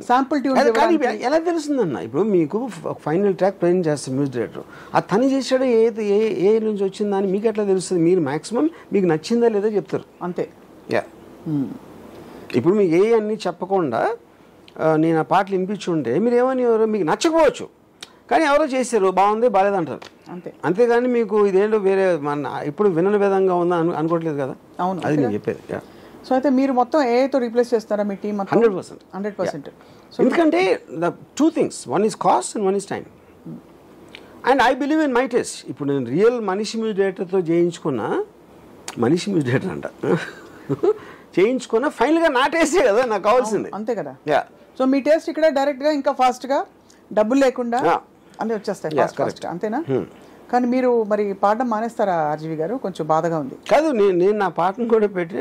శాంపుల్ ట్యూన్ కానీ ఎలా తెలుస్తుందన్న, ఇప్పుడు మీకు ఫైనల్ ట్రాక్ ప్రజెంట్ చేస్తారు మ్యూజిక్ డైరెక్టర్, ఆ తను చేసాడో ఏ నుంచి వచ్చిందని మీకు ఎట్లా తెలుస్తుంది? మీరు మాక్సిమం మీకు నచ్చిందా లేదా చెప్తారు అంతే. యా, ఇప్పుడు మీకు ఏ అన్నీ చెప్పకుండా నేను ఆ పాటలు వినిపించుంటే మీరు ఏమని మీకు నచ్చకపోవచ్చు, కానీ ఎవరో చేశారు బాగుంది బాగాలేదంటారు అంతే. అంతేగాని మీకు ఇదేంటో వేరే మన ఇప్పుడు వినని విధంగా ఉందా అనుకోవట్లేదు కదా. అవును, అది నేను చెప్పేది. సో అయితే మీరు మొత్తం ఏఐతో రీప్లేస్ చేస్తారా మీ టీం? 100%. 100%. ఎందుకంటే the two things, one is cost and one is time. And I believe in my taste. ఇప్పుడు నేను రియల్ మనిషి మ్యూజిక్ డైరెక్టర్తో చేయించుకున్న మనిషి మ్యూజిక్ డైరెక్టర్ అంట చేయించుకున్న ఫైనల్గా నా టేస్టే కదా నాకు కావాల్సింది. అంతే కదా. యా, సో మీ టేస్ట్ ఇక్కడే డైరెక్ట్గా ఇంకా ఫాస్ట్గా డబ్బులు లేకుండా అన్నీ వచ్చేస్తాయి ఫాస్ట్గా, అంతేనా? కానీ మీరు మరి పాడడం మానేస్తారా ఆర్జీవి గారు? కొంచెం బాధగా ఉంది. కాదు, నేను నా పాటను కూడా పెట్టి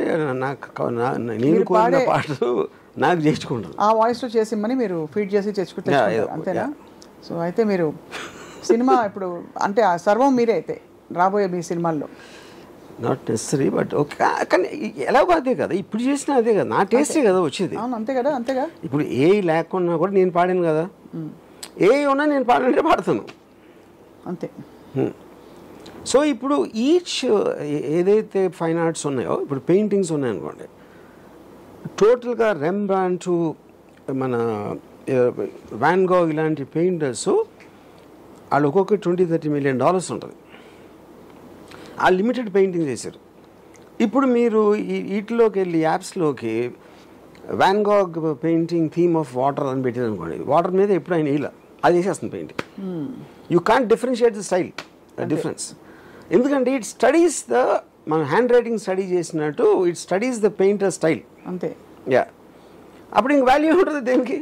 నేను కోరిన పాటలు నాకు చేయించుకుంటాను. ఆ వాయిస్లో చేసిమ్మని మీరు ఫీడ్ చేసి తెచ్చుకుంటారు, అంతేనా? సో అయితే మీరు సినిమా ఇప్పుడు అంటే ఆ సర్వం మీరే అయితే రాబోయే మీ సినిమాల్లో? Not necessary, but okay. కానీ ఎలాగో అదే కదా ఇప్పుడు చేసినా అదే కదా, నా టేస్టే కదా వచ్చేది. అవును, అంతే కదా. అంతేగా. ఇప్పుడు ఏ లేకున్నా కూడా నేను పాడాను కదా, ఏ ఉన్నా నేను పాడాలంటే పాడతాను అంతే. సో ఇప్పుడు ఈచ్ ఏదైతే ఫైన్ ఆర్ట్స్ ఉన్నాయో, ఇప్పుడు పెయింటింగ్స్ ఉన్నాయనుకోండి, టోటల్గా రెంబ్రాంట్, మన వాన్ గాగ్ ఇలాంటి పెయింటర్స్ వాళ్ళు ఒక్కొక్క $20-30 million ఉంటుంది. ఆ లిమిటెడ్ పెయింటింగ్ చేశారు. ఇప్పుడు మీరు వీటిలోకి వెళ్ళి యాప్స్లోకి Van Gogh painting theme of water అని పెట్టారు అనుకోండి, వాటర్ మీద ఎప్పుడు ఆయన ఇలా అది వేసేస్తుంది painting. You can't differentiate the style difference, ఎందుకంటే ఇట్ స్టడీస్ ద మన హ్యాండ్ రైటింగ్ స్టడీ చేసినట్టు it studies the painter style. అంతే. యా, అప్పుడు ఇంక వాల్యూ ఉంటుంది దేనికి.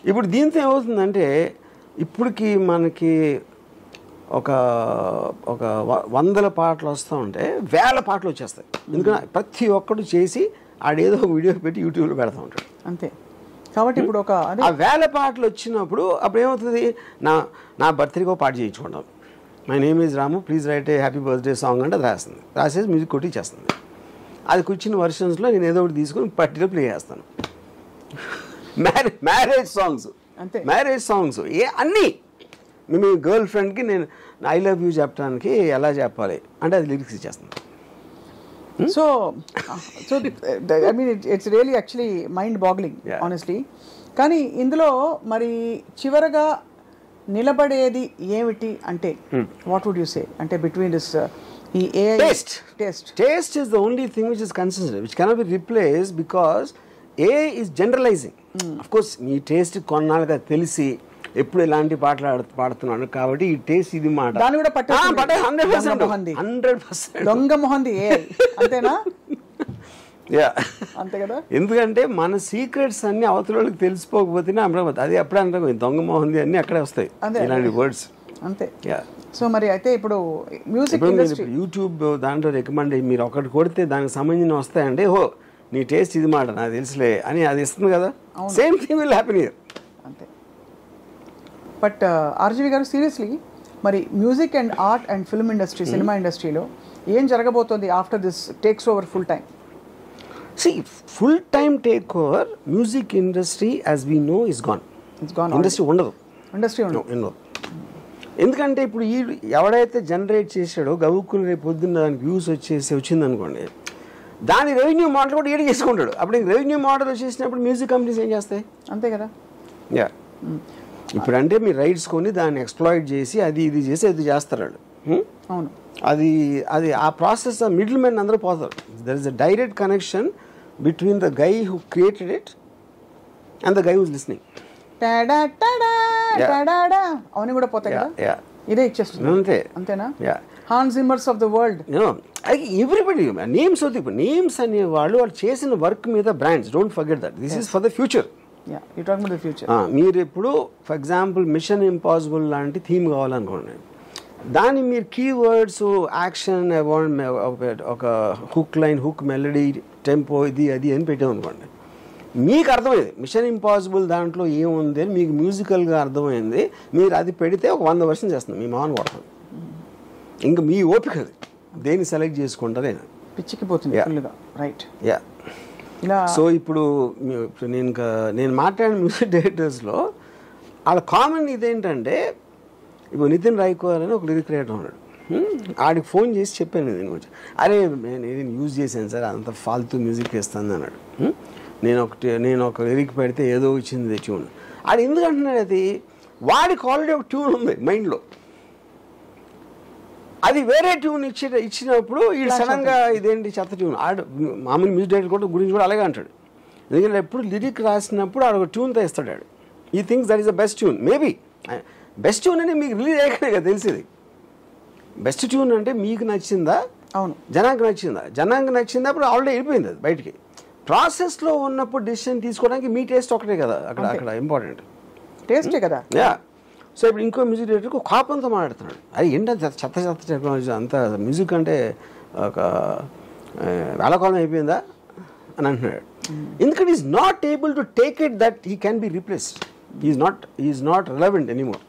ఇప్పుడు దీంతో ఏమవుతుందంటే ఇప్పటికి మనకి ఒక 100 పాటలు వస్తూ ఉంటే 1000 పాటలు వచ్చేస్తాయి. ఎందుకంటే ప్రతి ఒక్కడు చేసి ఆడేదో వీడియో పెట్టి యూట్యూబ్లో పెడతా ఉంటాడు. అంతే. కాబట్టి ఇప్పుడు ఒక ఆ 1000 పాటలు వచ్చినప్పుడు అప్పుడు ఏమవుతుంది, నా బర్త్డేకి ఒక పాట చేయించుకుంటాం, my name is Ramu please write a happy birthday song అంటే రాస్తుంది, రాసేసి మ్యూజిక్ కొట్టి చేస్తుంది. అది కూర్చున్న వర్షన్స్లో నేను ఏదో ఒకటి తీసుకొని పట్టిలో ప్లే చేస్తాను. మ్యారేజ్ సాంగ్స్, అంతే. మ్యారేజ్ సాంగ్స్ అన్నీ మీ గర్ల్ ఫ్రెండ్కి నేను ఐ లవ్ యూ చెప్పడానికి ఎలా చెప్పాలి అంటే అది లిరిక్స్ ఇచ్చేస్తాను. So I mean it's really actually mind boggling honestly. కానీ ఇందులో మరి చివరగా నిలబడేది ఏమిటి అంటే వాట్ వుడ్ యూ సే? అంటే బిట్వీన్ దిస్ ఈ AI taste is the only thing which is consistent, which cannot be replaced because AI is generalizing. Of course మీ టేస్ట్ కొన్నాళ్ళుగా తెలిసి ఎప్పుడు ఎలాంటి పాటలు పాడుతున్నాడు కాబట్టి ఈ టేస్ట్ ఇది మాట దాన్ని కూడా 100% దొంగ మొహంది AI, అంతేనా? యా, అంతే కదా. ఎందుకంటే మన సీక్రెట్స్ అన్ని అవతల వాళ్ళకి తెలిసిపోకపోతేనే అమరావతి అది ఎప్పుడే అంటారు దొంగ మొహంది అన్ని అక్కడే వస్తాయి ఇలాంటి వర్డ్స్. అంతే. యా, సో మరి అయితే ఇప్పుడు మ్యూజిక్ ఇండస్ట్రీ యూట్యూబ్ దాంట్లో రికమెండ్ మీరు ఒకటి కొడితే దానికి సంబంధించిన వస్తాయంటే హో నీ టేస్ట్ ఇది మాట నాకు తెలుసులే అని అది ఇస్తుంది కదా. Same thing will happen here. అంతే. బట్ ఆర్జీవి గారు సీరియస్లీ మరి music and art and film industry cinema ఇండస్ట్రీలో ఏం జరగబోతోంది after this takes over full time? See, full-time takeover, music industry as we know is gone. It's gone. Industry ఉండదు. ఎందుకంటే ఇప్పుడు ఎవడైతే జనరేట్ చేసాడో గవుక్కులు రేపు పొద్దున్న దానికి వ్యూస్ వచ్చింది అనుకోండి, దాని రెవెన్యూ మోడల్ కూడా ఈడ చేసుకుంటాడు. అప్పుడు రెవెన్యూ మోడల్ వచ్చేసినప్పుడు మ్యూజిక్ కంపెనీస్ ఏం చేస్తాయి? అంతే కదా. యా, ఇప్పుడు అంటే మీరు రైట్స్ కొని దాన్ని ఎక్స్ప్లాయిట్ చేసి అది ఇది చేసి అది చేస్తారు వాళ్ళు. అవును. అది ఆ ప్రాసెస్ మిడిల్ మెన్ అందరూ పోతారు. There is a direct connection between the guy who created it and the guy who's listening. అవన్నీ కూడా పోతాయి కదా. ఇదే ఇచ్చేస్తుంది అంతే. అంతేనా? Hans Zimmers of the world, everybody names అవుతాయి. ఇప్పుడు నేమ్స్ అనేవాళ్ళు వాళ్ళు చేసిన వర్క్ మీద brands. Don't forget that this is for the future. మీరు ఇప్పుడు ఫర్ ఎగ్జాంపుల్ మిషన్ ఇంపాసిబుల్ లాంటి థీమ్ కావాలనుకోండి, దాన్ని మీరు కీవర్డ్స్ యాక్షన్ ఒక hook line hook melody tempo ఇది అది అని పెట్టామనుకోండి, మీకు అర్థమైంది మిషన్ ఇంపాసిబుల్ దాంట్లో ఏముంది అని మీకు మ్యూజికల్గా అర్థమైంది, మీరు అది పెడితే ఒక 100 వర్షం చేస్తుంది, మీ మామను కొడుతుంది. ఇంకా మీ ఓపిక అది దేన్ని సెలెక్ట్ చేసుకుంటారే పిచ్చికిపోతుంది ఫుల్గా. రైట్. యా. ఇలా సో ఇప్పుడు నేను మాట్లాడిన మ్యూజిక్ డైరెక్టర్స్లో వాళ్ళ కామన్ ఇదేంటంటే, ఇప్పుడు నితిన్ రాయ్కోర్ అని ఒక లిరిక్ రైటర్ ఉన్నాడు. ఆడికి ఫోన్ చేసి చెప్పాను దీని గురించి, అరే నేను ఇది యూజ్ చేశాను సార్, అంత ఫాల్తూ మ్యూజిక్ వేస్తాను అన్నాడు. నేను ఒక లిరిక్ పెడితే ఏదో ఇచ్చింది ట్యూన్. ఆడు ఎందుకు అంటున్నాడు, అది వాడికి ఆల్రెడీ ఒక ట్యూన్ ఉంది మైండ్లో, అది వేరే ట్యూన్ ఇచ్చినప్పుడు ఈ సడన్గా ఇదేంటి చెత్త ట్యూన్. ఆడు మామూలు మ్యూజిక్ డైరెక్టర్ కూడా గురించి కూడా అలాగే అంటాడు, ఎందుకంటే ఎప్పుడు లిరిక్ రాసినప్పుడు ఆడు ఒక ట్యూన్తో ఇస్తాడు. ఆడు ఈ things that is the best tune. Maybe best tune అని మీకు రిలీజ్ అయ్యాకనే కదా తెలిసేది. బెస్ట్ ట్యూన్ అంటే మీకు నచ్చిందా, అవును, జనానికి నచ్చిందా అప్పుడు ఆల్రెడీ వెళ్ళిపోయింది అది బయటికి. ప్రాసెస్లో ఉన్నప్పుడు డెసిషన్ తీసుకోవడానికి మీ టేస్ట్ ఒకటే కదా అక్కడ ఇంపార్టెంట్, టేస్టే కదా. యా. సో ఇప్పుడు ఇంకో మ్యూజిక్ డైరెక్టర్ కోపంతో మాట్లాడుతున్నాడు, అది ఏంటంటే చెత్త టెక్నాలజీ అంత మ్యూజిక్ అంటే ఒక వేళకాలం అయిపోయిందా అని అంటున్నాడు. ఎందుకంటే is not able to take it that he can be replaced, is not relevant anymore.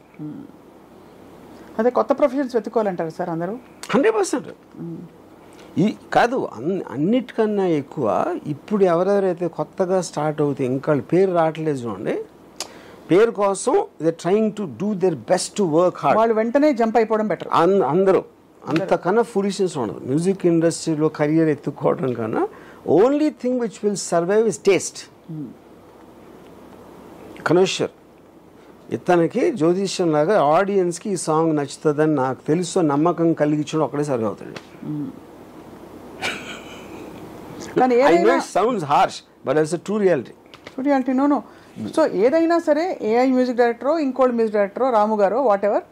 అదే కొత్త ప్రొఫెషన్స్ వెతుక్కోవాలంటారు సార్ అందరూ. 100%. ఈ కాదు అన్నిటికన్నా ఎక్కువ ఇప్పుడు ఎవరెవరైతే కొత్తగా స్టార్ట్ అవుతాయి ఇంకా పేరు రావట్లేదు చూడండి, పేరు కోసం they trying to do their best to work hard, వాళ్ళు వెంటనే జంప్ అయిపోవడం బెటర్. అందరూ అంతకన్నా ఫులిష్నెస్ ఉండదు. మ్యూజిక్ ఇండస్ట్రీలో కెరియర్ ఎత్తుకోవడం కన్నా only thing which will survive is taste. Connoisseur ఇతనికి జ్యోతిష్యం లాగా ఆడియన్స్కి ఈ సాంగ్ నచ్చుతుందని నాకు తెలుసు నమ్మకం కలిగించడం ఒకటే సర్వే అవుతాడు. Sounds harsh but it's true reality. No. So ఏదైనా సరే ఏఐ మ్యూజిక్ డైరెక్టరో ఇంకోటి మ్యూజిక్ డైరెక్టరో రాము గారో whatever,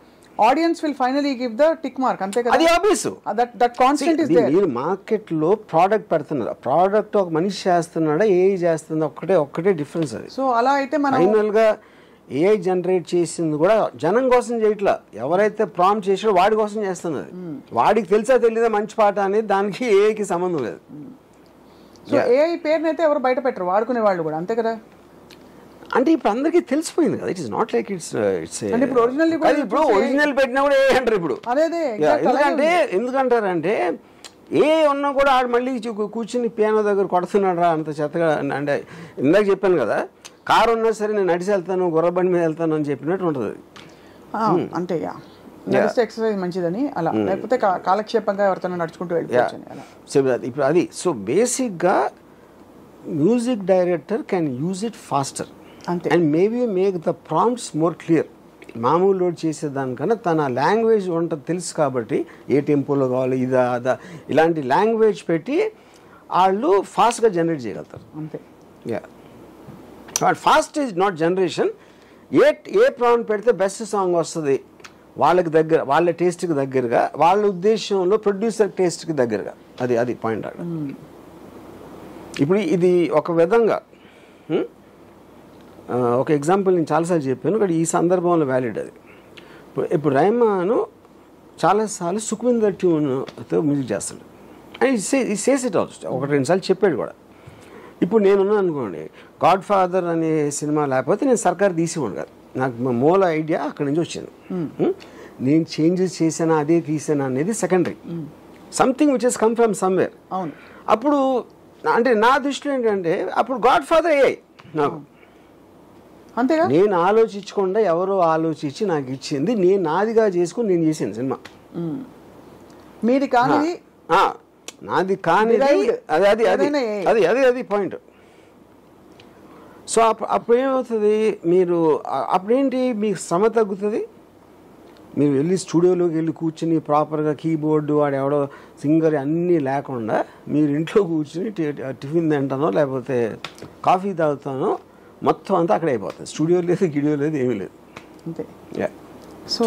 audience will finally give the tick mark, అంతే కదా. అది obvious. That constant is there. మీరు మార్కెట్లో ప్రోడక్ట్ పెడుతున్నారు, ప్రోడక్ట్ ఒక మనిషి చేస్తున్నాడా ఏఐ చేస్తుందా ఒక్కటే డిఫరెన్స్ అది. సో అలా అయితే మనం ఫైనల్గా ఏఐ జనరేట్ చేసింది కూడా జనం కోసం చేయట్లా, ఎవరైతే ప్రాంప్ట్ చేసాడో వాడి కోసం చేస్తున్నది. వాడికి తెలుసా తెలీదా మంచి పాట అనేది, దానికి ఏఐకి సంబంధం లేదు. సో ఏఐ పేరుని అయితే ఎవరు బయట పెట్టరు, వాడుకునే వాళ్ళు కూడా అంతే కదా. అంటే ఇప్పుడు అందరికీ తెలిసిపోయింది కదా, it is not like it's ఇప్పుడు ఒరిజినల్ పెట్టినా కూడా ఏ అంటారు ఇప్పుడు. ఎందుకంటారంటే ఏ ఉన్నా కూడా ఆడు మళ్ళీ కూర్చుని పియానో దగ్గర కొడుతున్నాడు రా అంత చెత్తగా. అంటే ఇందాక చెప్పాను కదా, కారు ఉన్నా సరే నేను నడిచి వెళ్తాను గుర్రబండి మీద వెళ్తాను అని చెప్పినట్టు ఉంటుంది. అంతే ఎక్సర్సైజ్ మంచిదని అలా, లేకపోతే కాలక్షేపంగా ఎవరితో నడుచుకుంటూ వెళ్ళిపోవచ్చు. ఇప్పుడు అది సో బేసిక్గా music director can use it faster and maybe make the prompts more clear. మామూలు లోడ్ చేసేదానికన్నా తన లాంగ్వేజ్ ఉంటుంది తెలుసు కాబట్టి ఏ టెంపోలో కావాలి ఇదా అదా ఇలాంటి లాంగ్వేజ్ పెట్టి వాళ్ళు ఫాస్ట్గా జనరేట్ చేయగలుగుతారు అంతే. Fast is not generation, A prompt పెడితే బెస్ట్ సాంగ్ వస్తుంది వాళ్ళకి దగ్గర, వాళ్ళ టేస్ట్కి దగ్గరగా, వాళ్ళ ఉద్దేశంలో ప్రొడ్యూసర్ టేస్ట్కి దగ్గరగా, అది పాయింట్. ఇప్పుడు ఇది ఒక విధంగా ఒక ఎగ్జాంపుల్ నేను చాలాసార్లు చెప్పాను, ఇక్కడ ఈ సందర్భంలో వ్యాలిడ్ అది. ఇప్పుడు రెహమాను చాలాసార్లు సుఖ్విందర్ ట్యూన్తో మ్యూజిక్ చేస్తాడు, అండ్ ఈ సేస్ ఇట్ ఆల్సో, 1-2 సార్లు చెప్పాడు కూడా. ఇప్పుడు నేనున్నాను అనుకోండి, గాడ్ ఫాదర్ అనే సినిమా లేకపోతే నేను సర్కార్ తీసేవాడు కాదు, నాకు మూల ఐడియా అక్కడి నుంచి వచ్చింది. నేను చేంజెస్ చేసానా అదే తీసానా అనేది secondary, something which has come from somewhere. అవును. అప్పుడు అంటే నా దృష్టిలో ఏంటంటే అప్పుడు గాడ్ ఫాదర్ అయ్యాయి నాకు, అంతేగా. నేను ఆలోచించకుండా ఎవరో ఆలోచించి నాకు ఇచ్చింది, నేను నాదిగా చేసుకుని నేను చేసాను సినిమా. మీది కానీ నాది కానీ అది పాయింట్. సో అప్పుడు ఏమవుతుంది, మీరు అప్పుడేంటి మీకు శ్రమ తగ్గుతుంది. మీరు వెళ్ళి స్టూడియోలోకి వెళ్ళి కూర్చుని ప్రాపర్గా కీబోర్డు వాడు ఎవడో సింగర్ అన్నీ లేకుండా మీరు ఇంట్లో కూర్చుని టిఫిన్ తింటానో లేకపోతే కాఫీ తాగుతానో మొత్తం అంతా అక్కడ అయిపోతుంది. స్టూడియో లేదు గిడియో లేదు ఏమీ లేదు అంతే. సో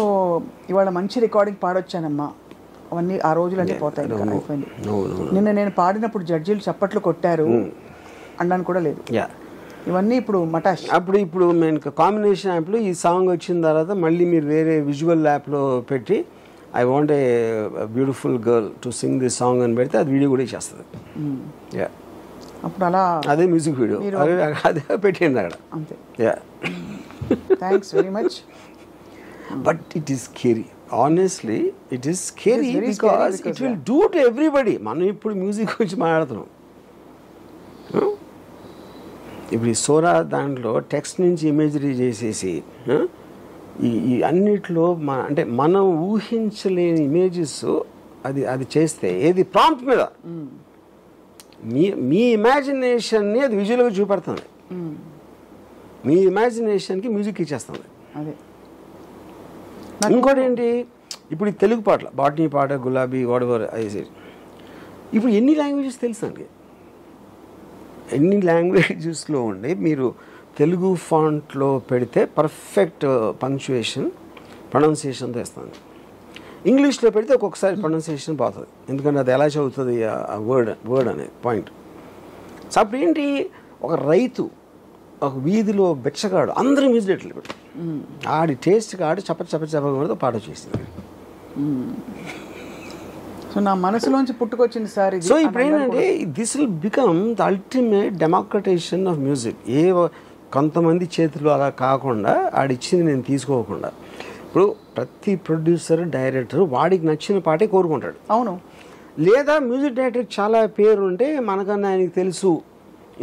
ఇవాళ మంచి రికార్డింగ్ పాడొచ్చానమ్మా, అవన్నీ ఆ రోజులన్నీ పోతాయి. నిన్న నేను పాడినప్పుడు జడ్జీలు చప్పట్లు కొట్టారు అనడానికి కూడా లేదు. ఇవన్నీ ఇప్పుడు మటాష్. ఇప్పుడు మేము కాంబినేషన్ యాప్లో ఈ సాంగ్ వచ్చిన తర్వాత మళ్ళీ మీరు వేరే విజువల్ యాప్లో పెట్టి I want a beautiful girl to sing this song అని పెడితే అది వీడియో కూడా చేస్తుంది. అప్పుడు అలా అదే మ్యూజిక్ వీడియో, అదే పెట్టింది అక్కడ. అంతే. Yeah, thanks very much. But it is scary, honestly it is scary very scary because because, it will do to everybody. మనం ఇప్పుడు మ్యూజిక్ గురించి మాట్లాడుతున్నాం. ఇప్పుడు ఈ సోరా దాంట్లో టెక్స్ట్ నుంచి ఇమేజరీ చేసేసి ఈ అన్నిట్లో అంటే మనం ఊహించలేని ఇమేజెస్ అది చేస్తే ఏది ప్రాంప్ట్ మీద మీ ఇమాజినేషన్ని అది విజువల్గా చూపెడుతుంది. మీ ఇమాజినేషన్కి మ్యూజిక్ ఇచ్చేస్తుంది. అదే ఇంకోటి ఏంటి, ఇప్పుడు ఈ తెలుగు పాటలు బాటనీ పాట, గులాబీ, వాడెవర్ ఐసీ, ఇప్పుడు ఎన్ని లాంగ్వేజెస్ తెలుసు అండి? ఎన్ని లాంగ్వేజెస్లో ఉండి మీరు తెలుగు ఫాంట్లో పెడితే పర్ఫెక్ట్ పంక్చుయేషన్, ప్రొనౌన్సియేషన్తో ఇస్తుంది. ఇంగ్లీష్లో పెడితే ఒక్కొక్కసారి ప్రొనౌన్సియేషన్ పోతుంది, ఎందుకంటే అది ఎలా చదువుతుంది ఆ వర్డ్ అనేది పాయింట్. సో అప్పుడు ఏంటి, ఒక రైతు, ఒక వీధిలో బెచ్చగాడు, అందరూ మ్యూజిక్ పెట్టు ఆడి టేస్ట్కి ఆడి చప్ప పాట చేసింది. సో నా మనసులోంచి పుట్టుకొచ్చింది సార్. సో ఇప్పుడు ఏంటంటే this will become the ultimate democratisation of music. కొంతమంది చేతులు అలా కాకుండా ఆడిచ్చింది నేను తీసుకోకుండా, ఇప్పుడు ప్రతి ప్రొడ్యూసర్, డైరెక్టర్ వాడికి నచ్చిన పాటే కోరుకుంటాడు. అవును. లేదా మ్యూజిక్ డైరెక్టర్ చాలా పేరు ఉంటే మనకన్నా ఆయనకి తెలుసు,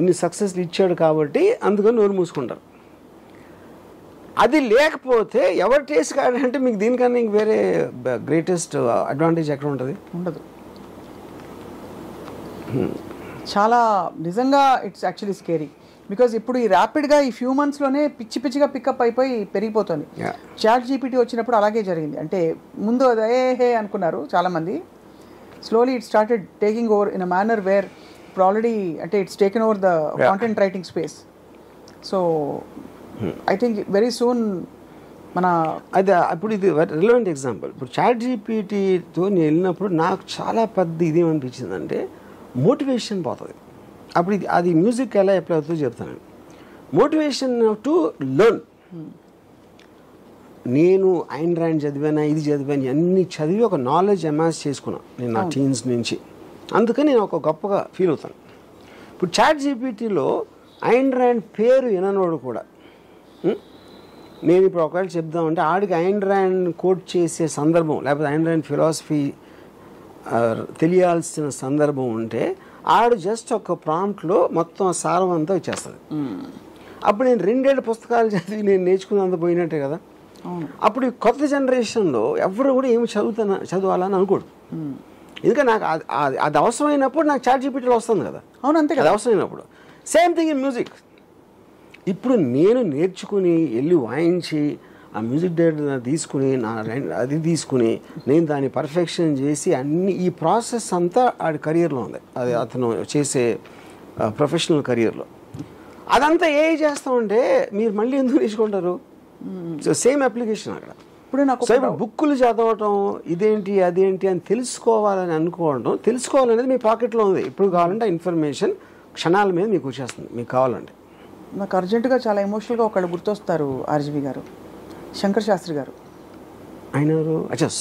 ఇన్ని సక్సెస్లు ఇచ్చాడు కాబట్టి అందుకని నోరు మూసుకుంటారు. అది లేకపోతే ఎవరు టేస్ట్ కాడంటే మీకు దీనికన్నా ఇంక వేరే గ్రేటెస్ట్ అడ్వాంటేజ్ ఎక్కడ ఉంటుంది? ఉండదు. చాలా నిజంగా ఇట్స్ యాక్చువల్లీ స్కేరీ. బికాజ్ ఇప్పుడు ఈ ర్యాపిడ్గా ఈ ఫ్యూ మంత్స్లోనే పిచ్చిగా పికప్ అయిపోయి పెరిగిపోతుంది. చాట్ జీపీటీ వచ్చినప్పుడు అలాగే జరిగింది. అంటే ముందు అదే హే అనుకున్నారు చాలామంది, slowly it started taking over in a manner where ఇప్పుడు ఆల్రెడీ అంటే it's taken over the content writing space. So I think very soon మన అది ఇప్పుడు ఇది రిలవెంట్ ఎగ్జాంపుల్. ఇప్పుడు చాట్ జీపీటీతో నేను వెళ్ళినప్పుడు నాకు చాలా పెద్ద ఇదేమనిపించిందంటే మోటివేషన్ పోతుంది. అప్పుడు అది మ్యూజిక్ ఎలా అప్లై అవుతుందో చెప్తాను. Motivation to learn. నేను ఐన్ ర్యాండ్ చదివాను, ఇది చదివాను, అన్నీ చదివి ఒక నాలెడ్జ్ అమాస్ చేసుకున్నాను నేను నా టీన్స్ నుంచి. అందుకని నేను ఒక గొప్పగా ఫీల్ అవుతాను. ఇప్పుడు చాట్ జీపీటీలో ఐన్ ర్యాండ్ పేరు విననోడు కూడా, నేను ఇప్పుడు ఒకవేళ చెప్దామంటే ఆడికి ఐన్ ర్యాండ్ కోట్ చేసే సందర్భం, లేకపోతే ఐన్ ర్యాండ్ ఫిలాసఫీ తెలియాల్సిన సందర్భం ఉంటే ఆడు జస్ట్ ఒక ప్రాంప్ట్లో మొత్తం సారం అంతా వచ్చేస్తుంది. అప్పుడు నేను 2 ఏళ్ళ పుస్తకాలు చదివి నేను నేర్చుకున్నంత పోయినట్టే కదా. అప్పుడు కొత్త జనరేషన్లో ఎవరు కూడా ఏమి చదవాలని అనుకోడు. ఎందుకంటే నాకు అది అవసరమైనప్పుడు నాకు చాట్ జీపీటీలో వస్తుంది కదా. అవును, అంతే అది అవసరమైనప్పుడు. Same thing in music. ఇప్పుడు నేను నేర్చుకుని వెళ్ళి వాయించి ఆ మ్యూజిక్ డైరెక్టర్ తీసుకుని అది తీసుకుని నేను దాన్ని పర్ఫెక్షన్ చేసి అన్ని ఈ ప్రాసెస్ అంతా ఆడి కెరియర్లో ఉంది. అది అతను చేసే ప్రొఫెషనల్ కెరియర్లో అదంతా ఏ చేస్తామంటే మీరు మళ్ళీ ఎందుకు నేర్చుకుంటారు? సో సేమ్ అప్లికేషన్ అక్కడ. ఇప్పుడు బుక్కులు చదవటం ఇదేంటి అదేంటి అని తెలుసుకోవాలని అనుకోవడం, తెలుసుకోవాలనేది మీ పాకెట్లో ఉంది. ఇప్పుడు కావాలంటే ఇన్ఫర్మేషన్ క్షణాల మీద మీకు వచ్చేస్తుంది మీకు కావాలంటే. నాకు అర్జెంటుగా చాలా ఎమోషనల్గా ఒకళ్ళు గుర్తొస్తారు, ఆర్జీవి గారు, శంకర్ శాస్త్రి గారు. ఆయన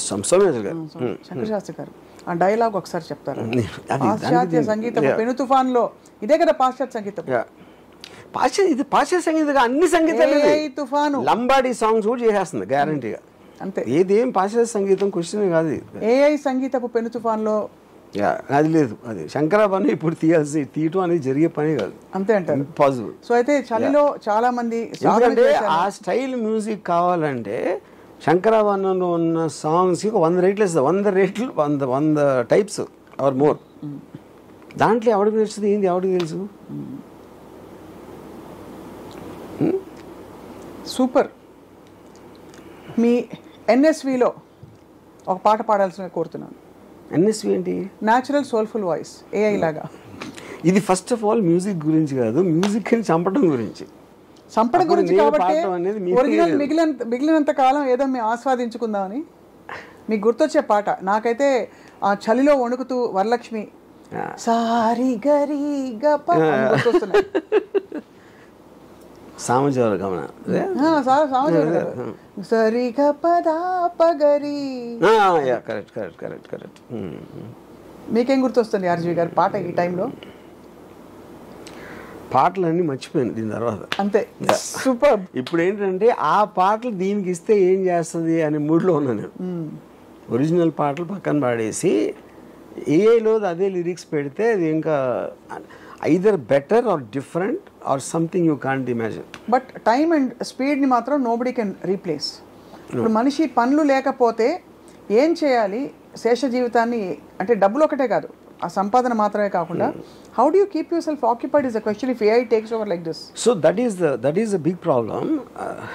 సోమేశ్వర్ గారు, శంకర్ శాస్త్రి గారు ఆ డైలాగ్ ఒకసారి చెప్తారు. పాశ్చాత్య సంగీతం పెను తుఫాన్లో, ఇదే కదా పాశ్చాత్య సంగీతం. పాశ్చాత్య సంగీతం అన్ని సంగీతాలు తుఫాను లంబాడీ సాంగ్స్ కూడా చేసేస్తుంది గ్యారంటీగా. అంతే, ఏదేం పాశ్చాత్య సంగీతం క్వశ్చన్ కాదు. ఏఐ సంగీతపు పెను తుఫాన్లో అది లేదు. అది శంకరాభరణం ఇప్పుడు తీయటం అనేది జరిగే పని కాదు. అంతే అంటారు, పాసిబుల్. సో అయితే చలిలో చాలా మంది ఆ స్టైల్ మ్యూజిక్ కావాలంటే శంకరాభరణంలో ఉన్న సాంగ్స్కి 100 రేట్లు ఇస్తుంది. 100 రేట్లు 100 టైప్స్ ఆర్ మోర్. దాంట్లో ఎవరికి నచ్చుతుంది, ఏంది ఎవరికి తెలుసు? సూపర్. మీ ఎన్ఎస్విలో ఒక పాట పాడాల్సిన కోరుతున్నాను. ఎన్ఎస్వి ఏంటి? న్యాచురల్ సోల్ఫుల్ వాయిస్, ఏఐ లాగా. ఇది ఫస్ట్ ఆఫ్ ఆల్ మ్యూజిక్ గురించి కాదు, మ్యూజిక్ ని చంపడం గురించి కాబట్టి ఒరిజినల్ మిగిలినంత కాలం ఏదో మేము ఆస్వాదించుకుందామని మీకు గుర్తొచ్చే పాట. నాకైతే ఆ చలిలో వణుకుతూ వరలక్ష్మి సారి గరి గప గుర్తొస్తున్నాయి. సామజవర గమన సరి గపదా పగరి. Correct correct correct correct. మీకేం గుర్తొస్తుంది ఆర్జీవి గారు పాట ఈ టైంలో? పాటలన్నీ మర్చిపోయాను దీని తర్వాత. అంతే, సూపర్. ఇప్పుడు ఏంటంటే ఆ పాటలు దీనికి ఇస్తే ఏం చేస్తుంది అనే మూడ్లో ఉన్నాను నేను. ఒరిజినల్ పాటలు పక్కన పాడేసి ఏఐలో అదే లిరిక్స్ పెడితే అది ఇంకా either better or different or something you can't imagine. But time and స్పీడ్ని మాత్రం నోబడీ కెన్ రీప్లేస్. ఇప్పుడు మనిషి పనులు లేకపోతే ఏం చేయాలి శేష జీవితాన్ని, అంటే డబ్బులు ఒకటే కాదు, ఆ సంపాదన మాత్రమే కాకుండా how do you keep yourself occupied is a question if AI takes over like this. So that is the big problem.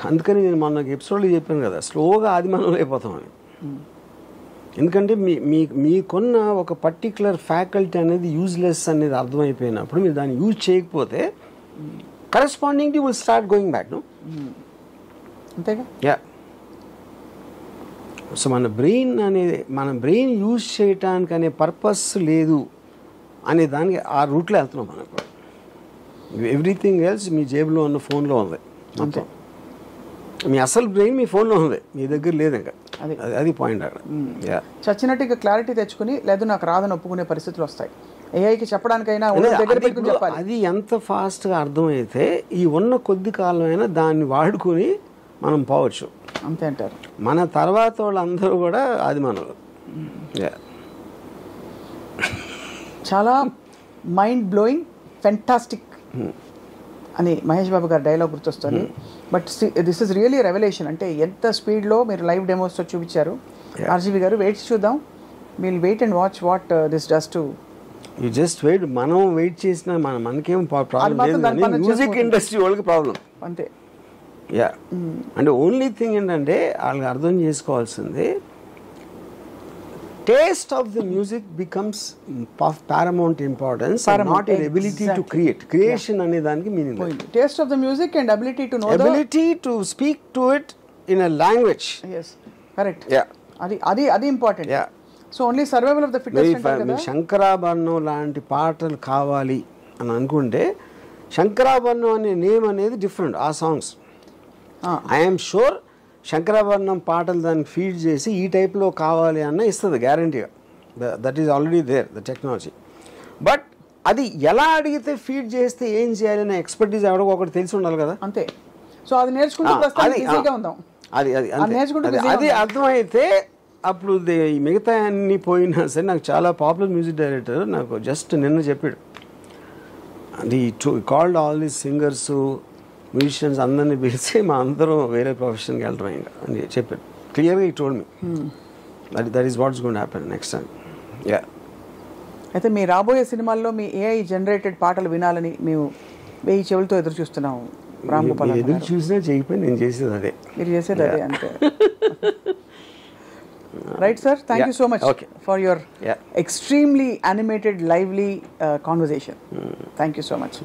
అందుకని నేను మొన్న ఎపిసోడ్లో చెప్పాను కదా, స్లోగా ఆదిమానవులు అయిపోతామని. ఎందుకంటే మీకున్న ఒక పర్టికులర్ ఫ్యాకల్టీ అనేది యూజ్లెస్ అనేది అర్థమైపోయినప్పుడు మీరు దాన్ని యూజ్ చేయకపోతే corresponding will start going back. No, అంతేగా. యా. సో మన బ్రెయిన్ యూజ్ చేయటానికి అనే పర్పస్ లేదు అనే దానికి ఆ రూట్లో వెళ్తున్నాం మనకు. ఎవ్రీథింగ్ ఎల్స్ మీ జేబులో ఉన్న ఫోన్లో ఉంది మొత్తం. మీ అసలు బ్రెయిన్ మీ ఫోన్లో ఉంది, మీ దగ్గర లేదు ఇంకా. అది పాయింట్ అక్కడ. చచ్చినట్టుగా క్లారిటీ తెచ్చుకుని లేదు నాకు రాదని ఒప్పుకునే పరిస్థితులు వస్తాయి. ఏఐకి చెప్పడానికైనా దగ్గర పెట్టుకుని చెప్పాలి. అది ఎంత ఫాస్ట్గా అర్థమైతే ఈ ఉన్న కొద్ది కాలమైనా దాన్ని వాడుకుని మనం పోవచ్చు. అంతే అంటారు. మన తర్వాత వాళ్ళందరూ కూడా ఆదిమానవులు. చాలా మైండ్ బ్లోయింగ్, ఫెంటాస్టిక్ అని మహేష్ బాబు గారి డైలాగ్ గుర్తొస్తుంది. But this is really revolution. అంటే ఎంత స్పీడ్లో మీరు లైవ్ డెమోస్తో చూపించారు. ఆర్జీవి గారు వెయిట్ చూద్దాం. Will wait and watch what this does to. You just wait. మనం వెయిట్ చేసిన మనకేం ప్రాబ్లం లేదు, మ్యూజిక్ ఇండస్ట్రీ వాళ్ళకి ప్రాబ్లం అంతే. యా. అంటే ఓన్లీ థింగ్ ఏంటంటే వాళ్ళకి అర్థం చేసుకోవాల్సింది taste of the music becomes of paramount importance, not your ability to create. Creation అనే దానికి meaning. Taste of the music and ability to know, ability to speak to it in a language. yes correct. Yeah, అది important. Yeah. So only survival of the fittest. Sankarabharanam లాంటి పాటలు కావాలి అని అనుకుంటే శంకరాభరణం అనే నేమ్ అనేది డిఫరెంట్ ఆ సాంగ్స్. ఐఎమ్ షూర్ శంకరాభరణం పాటలు దానికి ఫీడ్ చేసి ఈ టైప్లో కావాలి అన్న ఇస్తుంది గ్యారంటీగా. That is already there, the technology. But అది ఎలా అడిగితే ఫీడ్ చేస్తే ఏం చేయాలనే ఎక్స్పర్టీస్ ఎవడో ఒకటి తెలిసి ఉండాలి కదా. అంతే. సో అది నేర్చుకుంటూ అది అర్థమైతే అప్పుడు మిగతా అన్ని పోయినా సరే. నాకు చాలా పాపులర్ మ్యూజిక్ డైరెక్టర్ నాకు జస్ట్ నిన్న చెప్పాడు, అది called all these singers musicians అందరినీ పిలిచి మా అందరం వేరే ప్రొఫెషన్కి వెళ్తాం ఇంకా అని చెప్పాడు క్లియర్గా. ఈ told me that is what's going to happen next time. Yeah. అయితే మీ రాబోయే సినిమాల్లో మీ ఏఐ జనరేటెడ్ పాటలు వినాలని మేము 1000 చెవులతో ఎదురు చూస్తున్నాము. రాంగోపాల్ ఎదురు చూసినా చేయకపోయి నేను చేసేది అదే, మీరు చేసేది అదే. అంతే. Right sir, thank you so much for your extremely animated, lively conversation. Thank you so much.